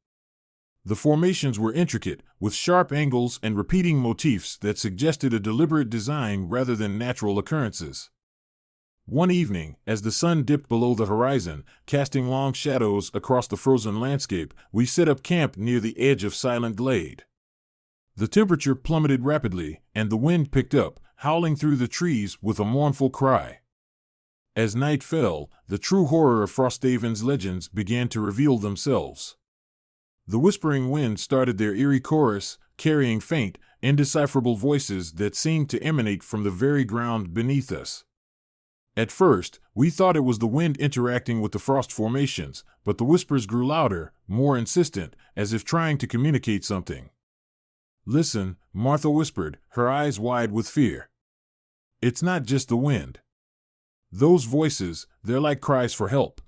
The formations were intricate, with sharp angles and repeating motifs that suggested a deliberate design rather than natural occurrences. One evening, as the sun dipped below the horizon, casting long shadows across the frozen landscape, we set up camp near the edge of Silent Glade. The temperature plummeted rapidly, and the wind picked up, howling through the trees with a mournful cry. As night fell, the true horror of Frosthaven's legends began to reveal themselves. The whispering winds started their eerie chorus, carrying faint, indecipherable voices that seemed to emanate from the very ground beneath us. At first, we thought it was the wind interacting with the frost formations, but the whispers grew louder, more insistent, as if trying to communicate something. "Listen," Martha whispered, her eyes wide with fear. "It's not just the wind. Those voices, they're like cries for help."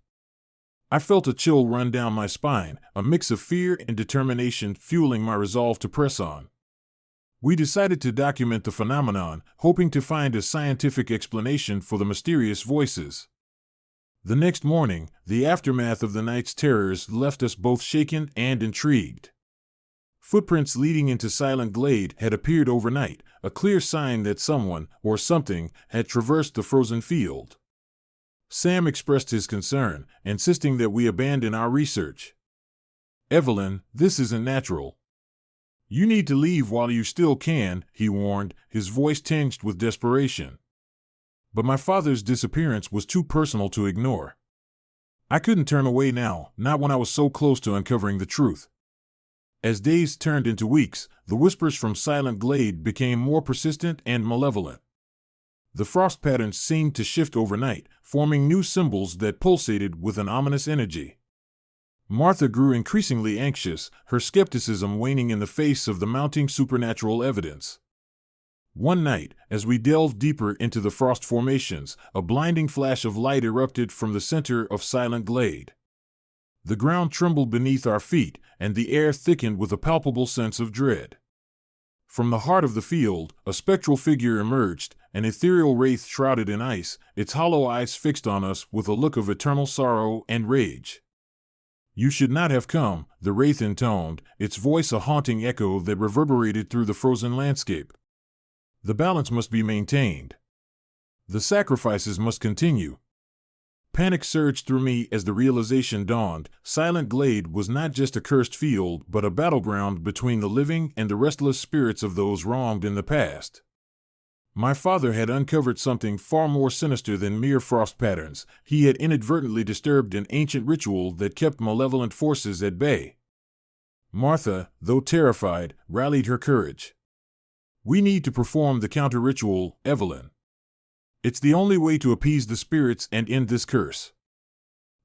I felt a chill run down my spine, a mix of fear and determination fueling my resolve to press on. We decided to document the phenomenon, hoping to find a scientific explanation for the mysterious voices. The next morning, the aftermath of the night's terrors left us both shaken and intrigued. Footprints leading into Silent Glade had appeared overnight, a clear sign that someone, or something, had traversed the frozen field. Sam expressed his concern, insisting that we abandon our research. "Evelyn, this isn't natural. You need to leave while you still can," he warned, his voice tinged with desperation. But my father's disappearance was too personal to ignore. I couldn't turn away now, not when I was so close to uncovering the truth. As days turned into weeks, the whispers from Silent Glade became more persistent and malevolent. The frost patterns seemed to shift overnight, forming new symbols that pulsated with an ominous energy. Martha grew increasingly anxious, her skepticism waning in the face of the mounting supernatural evidence. One night, as we delved deeper into the frost formations, a blinding flash of light erupted from the center of Silent Glade. The ground trembled beneath our feet, and the air thickened with a palpable sense of dread. From the heart of the field, a spectral figure emerged, an ethereal wraith shrouded in ice, its hollow eyes fixed on us with a look of eternal sorrow and rage. "You should not have come," the wraith intoned, its voice a haunting echo that reverberated through the frozen landscape. "The balance must be maintained. The sacrifices must continue." Panic surged through me as the realization dawned. Silent Glade was not just a cursed field, but a battleground between the living and the restless spirits of those wronged in the past. My father had uncovered something far more sinister than mere frost patterns. He had inadvertently disturbed an ancient ritual that kept malevolent forces at bay. Martha, though terrified, rallied her courage. "We need to perform the counter-ritual, Evelyn. It's the only way to appease the spirits and end this curse."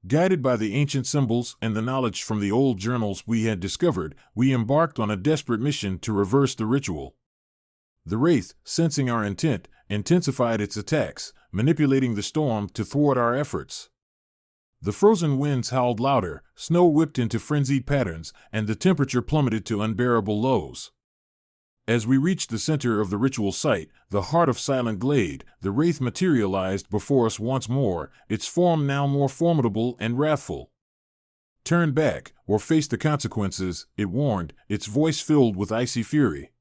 Guided by the ancient symbols and the knowledge from the old journals we had discovered, we embarked on a desperate mission to reverse the ritual. The Wraith, sensing our intent, intensified its attacks, manipulating the storm to thwart our efforts. The frozen winds howled louder, snow whipped into frenzied patterns, and the temperature plummeted to unbearable lows. As we reached the center of the ritual site, the heart of Silent Glade, the Wraith materialized before us once more, its form now more formidable and wrathful. "Turn back, or face the consequences," it warned, its voice filled with icy fury.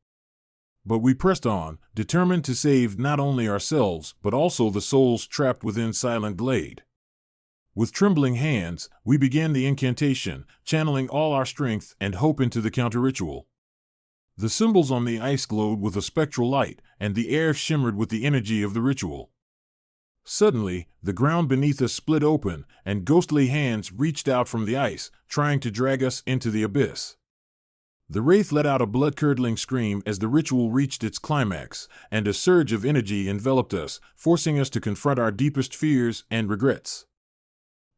But we pressed on, determined to save not only ourselves but also the souls trapped within Silent Glade. With trembling hands, we began the incantation, channeling all our strength and hope into the counter-ritual. The symbols on the ice glowed with a spectral light, and the air shimmered with the energy of the ritual. Suddenly, the ground beneath us split open, and ghostly hands reached out from the ice, trying to drag us into the abyss. The Wraith let out a blood-curdling scream as the ritual reached its climax, and a surge of energy enveloped us, forcing us to confront our deepest fears and regrets.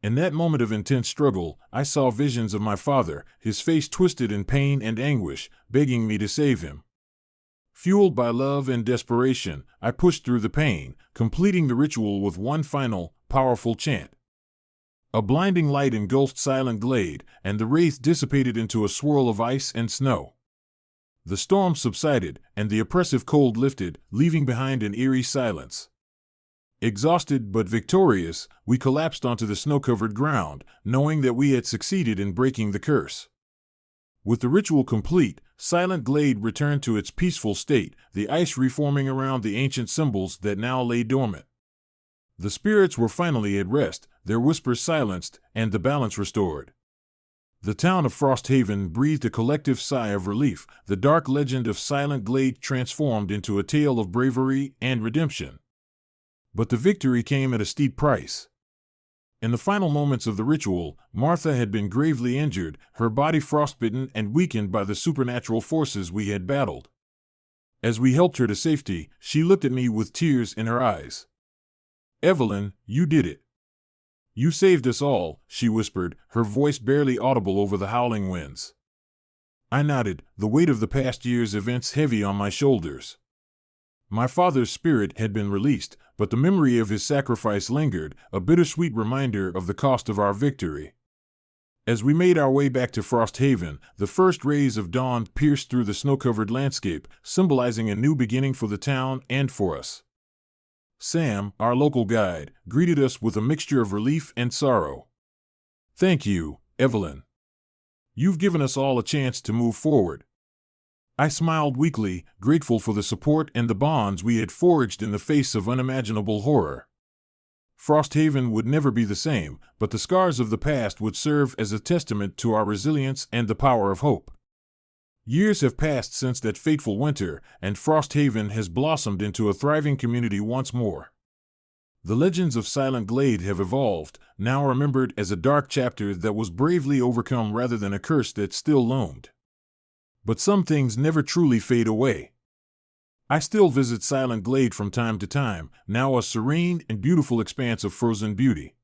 In that moment of intense struggle, I saw visions of my father, his face twisted in pain and anguish, begging me to save him. Fueled by love and desperation, I pushed through the pain, completing the ritual with one final, powerful chant. A blinding light engulfed Silent Glade, and the Wraith dissipated into a swirl of ice and snow. The storm subsided, and the oppressive cold lifted, leaving behind an eerie silence. Exhausted but victorious, we collapsed onto the snow-covered ground, knowing that we had succeeded in breaking the curse. With the ritual complete, Silent Glade returned to its peaceful state, the ice reforming around the ancient symbols that now lay dormant. The spirits were finally at rest, their whispers silenced, and the balance restored. The town of Frosthaven breathed a collective sigh of relief, the dark legend of Silent Glade transformed into a tale of bravery and redemption. But the victory came at a steep price. In the final moments of the ritual, Martha had been gravely injured, her body frostbitten and weakened by the supernatural forces we had battled. As we helped her to safety, she looked at me with tears in her eyes. "Evelyn, you did it. You saved us all," she whispered, her voice barely audible over the howling winds. I nodded, the weight of the past year's events heavy on my shoulders. My father's spirit had been released, but the memory of his sacrifice lingered, a bittersweet reminder of the cost of our victory. As we made our way back to Frosthaven, the first rays of dawn pierced through the snow-covered landscape, symbolizing a new beginning for the town and for us. Sam, our local guide, greeted us with a mixture of relief and sorrow. "Thank you, Evelyn. You've given us all a chance to move forward." I smiled weakly, grateful for the support and the bonds we had forged in the face of unimaginable horror. Frosthaven would never be the same, but the scars of the past would serve as a testament to our resilience and the power of hope. Years have passed since that fateful winter, and Frosthaven has blossomed into a thriving community once more. The legends of Silent Glade have evolved, now remembered as a dark chapter that was bravely overcome rather than a curse that still loomed. But some things never truly fade away. I still visit Silent Glade from time to time, now a serene and beautiful expanse of frozen beauty.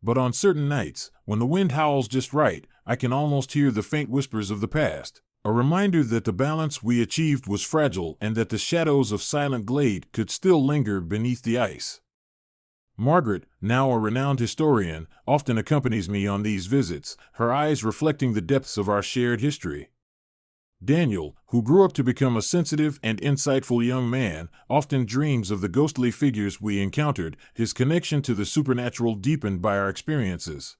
But on certain nights, when the wind howls just right, I can almost hear the faint whispers of the past, a reminder that the balance we achieved was fragile and that the shadows of Silent Glade could still linger beneath the ice. Margaret, now a renowned historian, often accompanies me on these visits, her eyes reflecting the depths of our shared history. Daniel, who grew up to become a sensitive and insightful young man, often dreams of the ghostly figures we encountered, his connection to the supernatural deepened by our experiences.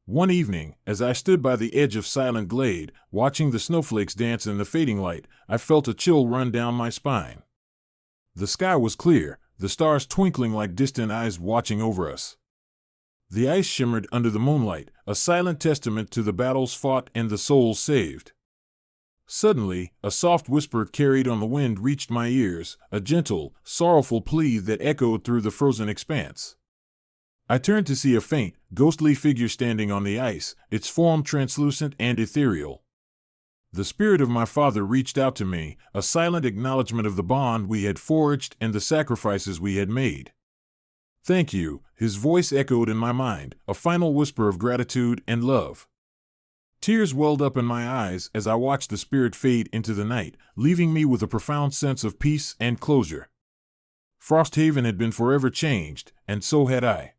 One evening, as I stood by the edge of Silent Glade, watching the snowflakes dance in the fading light, I felt a chill run down my spine. The sky was clear, the stars twinkling like distant eyes watching over us. The ice shimmered under the moonlight, a silent testament to the battles fought and the souls saved. Suddenly, a soft whisper carried on the wind reached my ears, a gentle, sorrowful plea that echoed through the frozen expanse. I turned to see a faint, ghostly figure standing on the ice, its form translucent and ethereal. The spirit of my father reached out to me, a silent acknowledgement of the bond we had forged and the sacrifices we had made. "Thank you," his voice echoed in my mind, a final whisper of gratitude and love. Tears welled up in my eyes as I watched the spirit fade into the night, leaving me with a profound sense of peace and closure. Frosthaven had been forever changed, and so had I.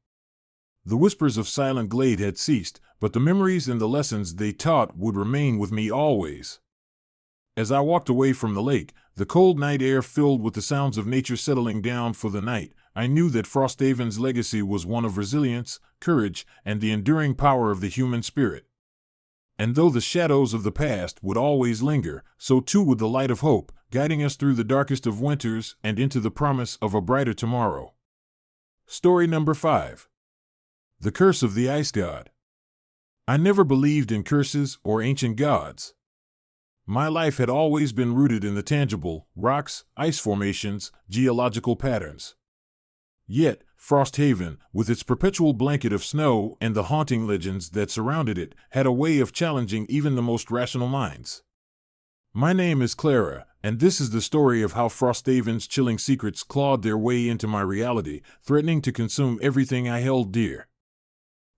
The whispers of Silent Glade had ceased, but the memories and the lessons they taught would remain with me always. As I walked away from the lake, the cold night air filled with the sounds of nature settling down for the night, I knew that Frosthaven's legacy was one of resilience, courage, and the enduring power of the human spirit. And though the shadows of the past would always linger, so too would the light of hope, guiding us through the darkest of winters and into the promise of a brighter tomorrow. Story number 5. The Curse of the Ice God. I never believed in curses or ancient gods. My life had always been rooted in the tangible, rocks, ice formations, geological patterns. Yet, Frosthaven, with its perpetual blanket of snow and the haunting legends that surrounded it, had a way of challenging even the most rational minds. My name is Clara, and this is the story of how Frosthaven's chilling secrets clawed their way into my reality, threatening to consume everything I held dear.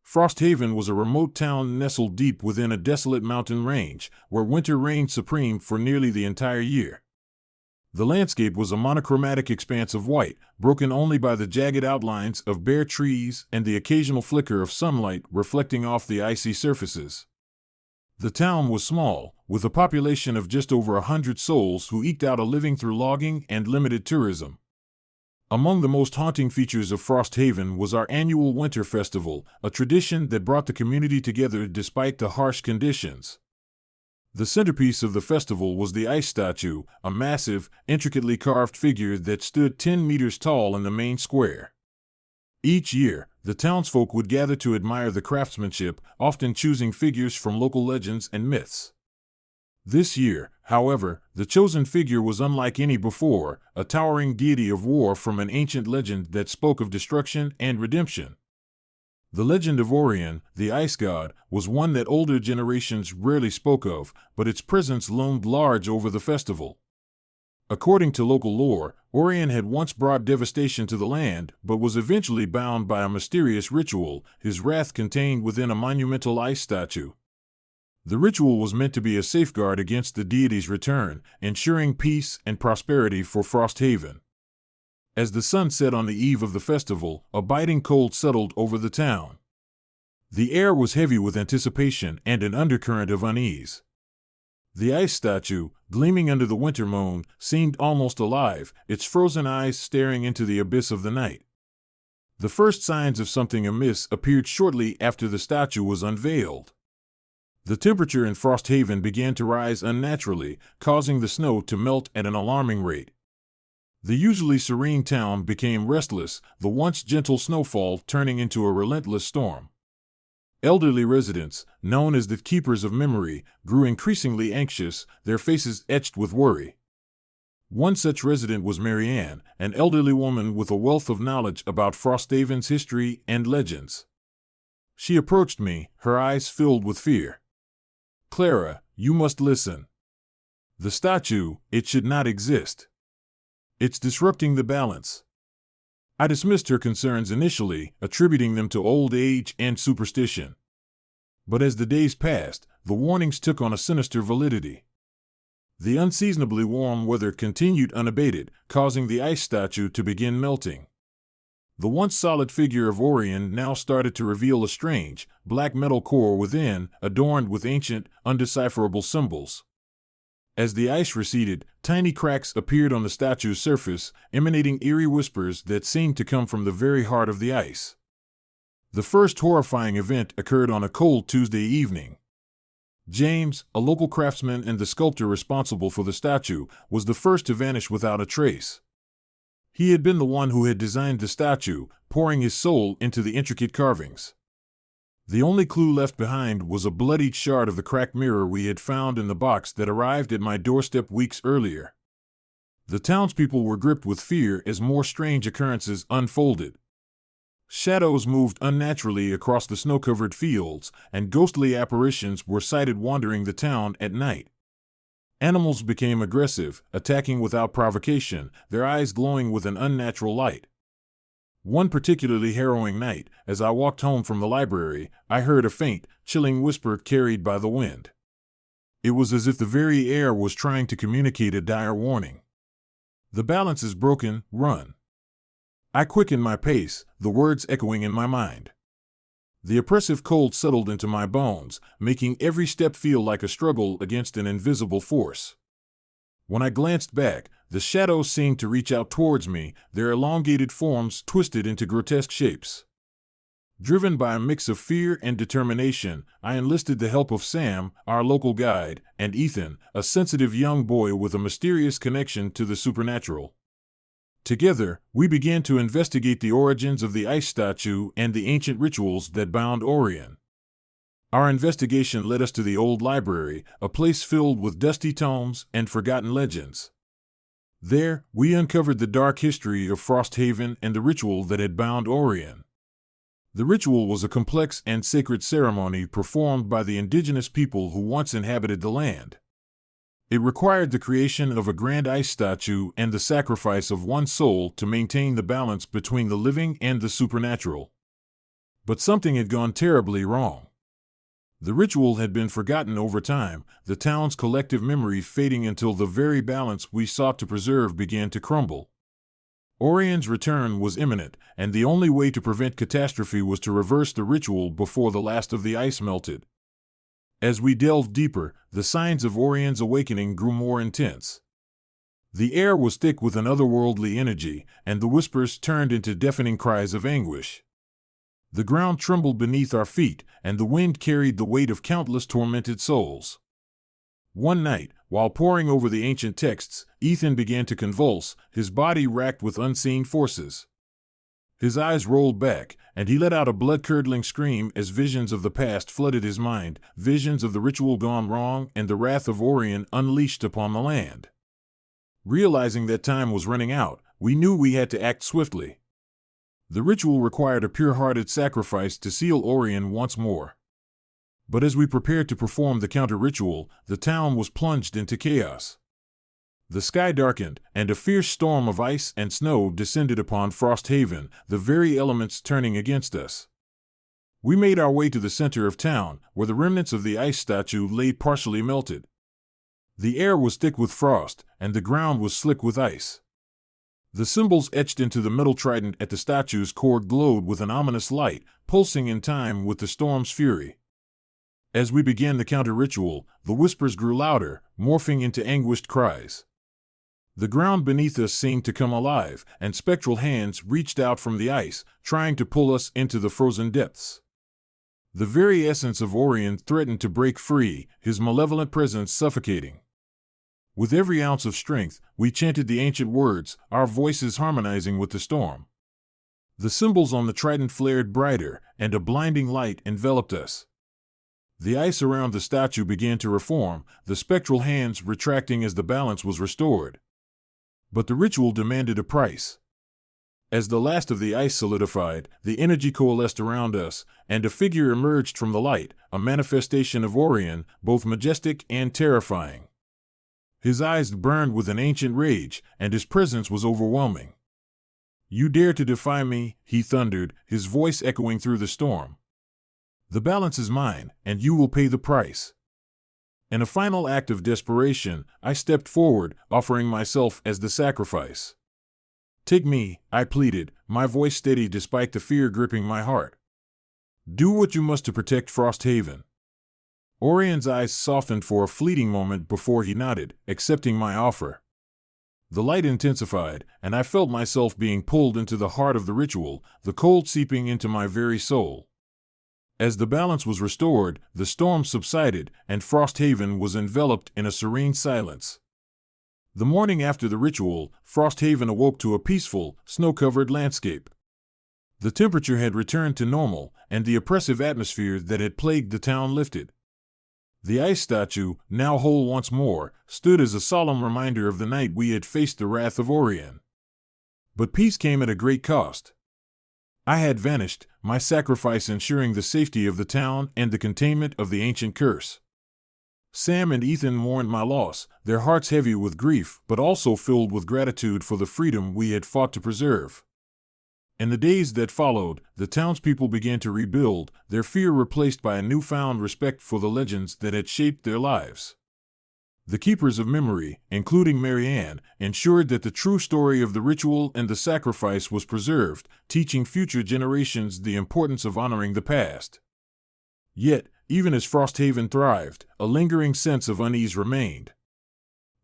Frosthaven was a remote town nestled deep within a desolate mountain range, where winter reigned supreme for nearly the entire year. The landscape was a monochromatic expanse of white, broken only by the jagged outlines of bare trees and the occasional flicker of sunlight reflecting off the icy surfaces. The town was small, with a population of just over 100 souls who eked out a living through logging and limited tourism. Among the most haunting features of Frosthaven was our annual winter festival, a tradition that brought the community together despite the harsh conditions. The centerpiece of the festival was the ice statue, a massive, intricately carved figure that stood 10 meters tall in the main square. Each year, the townsfolk would gather to admire the craftsmanship, often choosing figures from local legends and myths. This year, however, the chosen figure was unlike any before, a towering deity of war from an ancient legend that spoke of destruction and redemption. The legend of Orion, the ice god, was one that older generations rarely spoke of, but its presence loomed large over the festival. According to local lore, Orion had once brought devastation to the land, but was eventually bound by a mysterious ritual, his wrath contained within a monumental ice statue. The ritual was meant to be a safeguard against the deity's return, ensuring peace and prosperity for Frosthaven. As the sun set on the eve of the festival, a biting cold settled over the town. The air was heavy with anticipation and an undercurrent of unease. The ice statue, gleaming under the winter moon, seemed almost alive, its frozen eyes staring into the abyss of the night. The first signs of something amiss appeared shortly after the statue was unveiled. The temperature in Frosthaven began to rise unnaturally, causing the snow to melt at an alarming rate. The usually serene town became restless, the once gentle snowfall turning into a relentless storm. Elderly residents, known as the Keepers of Memory, grew increasingly anxious, their faces etched with worry. One such resident was Marianne, an elderly woman with a wealth of knowledge about Frosthaven's history and legends. She approached me, her eyes filled with fear. "Clara, you must listen. The statue, it should not exist. It's disrupting the balance." I dismissed her concerns initially, attributing them to old age and superstition. But as the days passed, the warnings took on a sinister validity. The unseasonably warm weather continued unabated, causing the ice statue to begin melting. The once solid figure of Orion now started to reveal a strange, black metal core within, adorned with ancient, undecipherable symbols. As the ice receded, tiny cracks appeared on the statue's surface, emanating eerie whispers that seemed to come from the very heart of the ice. The first horrifying event occurred on a cold Tuesday evening. James, a local craftsman and the sculptor responsible for the statue, was the first to vanish without a trace. He had been the one who had designed the statue, pouring his soul into the intricate carvings. The only clue left behind was a bloodied shard of the cracked mirror we had found in the box that arrived at my doorstep weeks earlier. The townspeople were gripped with fear as more strange occurrences unfolded. Shadows moved unnaturally across the snow-covered fields, and ghostly apparitions were sighted wandering the town at night. Animals became aggressive, attacking without provocation, their eyes glowing with an unnatural light. One particularly harrowing night, as I walked home from the library, I heard a faint, chilling whisper carried by the wind. It was as if the very air was trying to communicate a dire warning. "The balance is broken, run." I quickened my pace, the words echoing in my mind. The oppressive cold settled into my bones, making every step feel like a struggle against an invisible force. When I glanced back, the shadows seemed to reach out towards me, their elongated forms twisted into grotesque shapes. Driven by a mix of fear and determination, I enlisted the help of Sam, our local guide, and Ethan, a sensitive young boy with a mysterious connection to the supernatural. Together, we began to investigate the origins of the ice statue and the ancient rituals that bound Orion. Our investigation led us to the old library, a place filled with dusty tomes and forgotten legends. There, we uncovered the dark history of Frosthaven and the ritual that had bound Orion. The ritual was a complex and sacred ceremony performed by the indigenous people who once inhabited the land. It required the creation of a grand ice statue and the sacrifice of one soul to maintain the balance between the living and the supernatural. But something had gone terribly wrong. The ritual had been forgotten over time, the town's collective memory fading until the very balance we sought to preserve began to crumble. Orion's return was imminent, and the only way to prevent catastrophe was to reverse the ritual before the last of the ice melted. As we delved deeper, the signs of Orion's awakening grew more intense. The air was thick with an otherworldly energy, and the whispers turned into deafening cries of anguish. The ground trembled beneath our feet, and the wind carried the weight of countless tormented souls. One night, while poring over the ancient texts, Ethan began to convulse, his body racked with unseen forces. His eyes rolled back, and he let out a blood-curdling scream as visions of the past flooded his mind, visions of the ritual gone wrong and the wrath of Orion unleashed upon the land. Realizing that time was running out, we knew we had to act swiftly. The ritual required a pure-hearted sacrifice to seal Orion once more. But as we prepared to perform the counter-ritual, the town was plunged into chaos. The sky darkened, and a fierce storm of ice and snow descended upon Frosthaven, the very elements turning against us. We made our way to the center of town, where the remnants of the ice statue lay partially melted. The air was thick with frost, and the ground was slick with ice. The symbols etched into the metal trident at the statue's core glowed with an ominous light, pulsing in time with the storm's fury. As we began the counter-ritual, the whispers grew louder, morphing into anguished cries. The ground beneath us seemed to come alive, and spectral hands reached out from the ice, trying to pull us into the frozen depths. The very essence of Orion threatened to break free, his malevolent presence suffocating. With every ounce of strength, we chanted the ancient words, our voices harmonizing with the storm. The symbols on the trident flared brighter, and a blinding light enveloped us. The ice around the statue began to reform, the spectral hands retracting as the balance was restored. But the ritual demanded a price. As the last of the ice solidified, the energy coalesced around us, and a figure emerged from the light, a manifestation of Orion, both majestic and terrifying. His eyes burned with an ancient rage, and his presence was overwhelming. "You dare to defy me," he thundered, his voice echoing through the storm. "The balance is mine, and you will pay the price." In a final act of desperation, I stepped forward, offering myself as the sacrifice. "Take me," I pleaded, my voice steady despite the fear gripping my heart. "Do what you must to protect Frosthaven." Orion's eyes softened for a fleeting moment before he nodded, accepting my offer. The light intensified, and I felt myself being pulled into the heart of the ritual, the cold seeping into my very soul. As the balance was restored, the storm subsided, and Frosthaven was enveloped in a serene silence. The morning after the ritual, Frosthaven awoke to a peaceful, snow-covered landscape. The temperature had returned to normal, and the oppressive atmosphere that had plagued the town lifted. The ice statue, now whole once more, stood as a solemn reminder of the night we had faced the wrath of Orion. But peace came at a great cost. I had vanished, my sacrifice ensuring the safety of the town and the containment of the ancient curse. Sam and Ethan mourned my loss, their hearts heavy with grief but also filled with gratitude for the freedom we had fought to preserve. In the days that followed, the townspeople began to rebuild, their fear replaced by a newfound respect for the legends that had shaped their lives. The keepers of memory, including Mary Ann, ensured that the true story of the ritual and the sacrifice was preserved, teaching future generations the importance of honoring the past. Yet, even as Frosthaven thrived, a lingering sense of unease remained.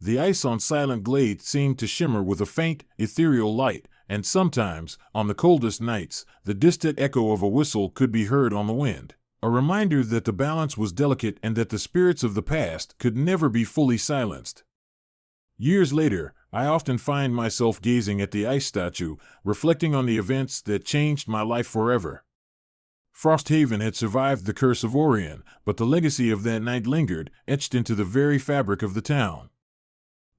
The ice on Silent Glade seemed to shimmer with a faint, ethereal light, and sometimes, on the coldest nights, the distant echo of a whistle could be heard on the wind, a reminder that the balance was delicate and that the spirits of the past could never be fully silenced. Years later, I often find myself gazing at the ice statue, reflecting on the events that changed my life forever. Frosthaven had survived the curse of Orion, but the legacy of that night lingered, etched into the very fabric of the town.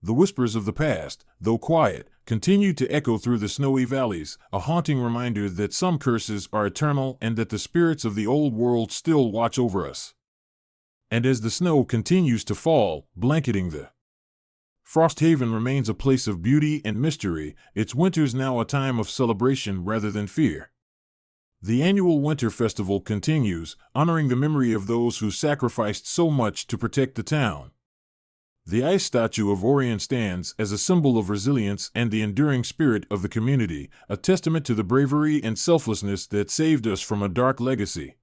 The whispers of the past, though quiet, continued to echo through the snowy valleys, a haunting reminder that some curses are eternal and that the spirits of the old world still watch over us. And as the snow continues to fall, blanketing the Frosthaven remains a place of beauty and mystery, its winters now a time of celebration rather than fear. The annual Winter Festival continues, honoring the memory of those who sacrificed so much to protect the town. The ice statue of Orion stands as a symbol of resilience and the enduring spirit of the community, a testament to the bravery and selflessness that saved us from a dark legacy.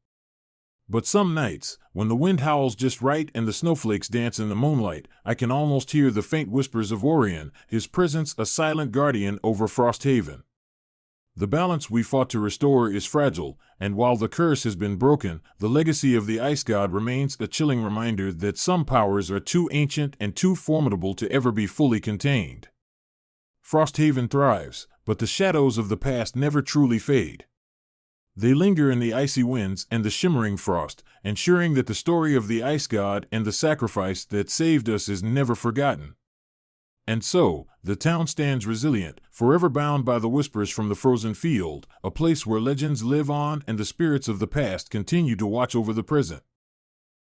But some nights, when the wind howls just right and the snowflakes dance in the moonlight, I can almost hear the faint whispers of Orion, his presence a silent guardian over Frosthaven. The balance we fought to restore is fragile, and while the curse has been broken, the legacy of the ice god remains a chilling reminder that some powers are too ancient and too formidable to ever be fully contained. Frosthaven thrives, but the shadows of the past never truly fade. They linger in the icy winds and the shimmering frost, ensuring that the story of the ice god and the sacrifice that saved us is never forgotten. And so, the town stands resilient, forever bound by the whispers from the frozen field, a place where legends live on and the spirits of the past continue to watch over the present.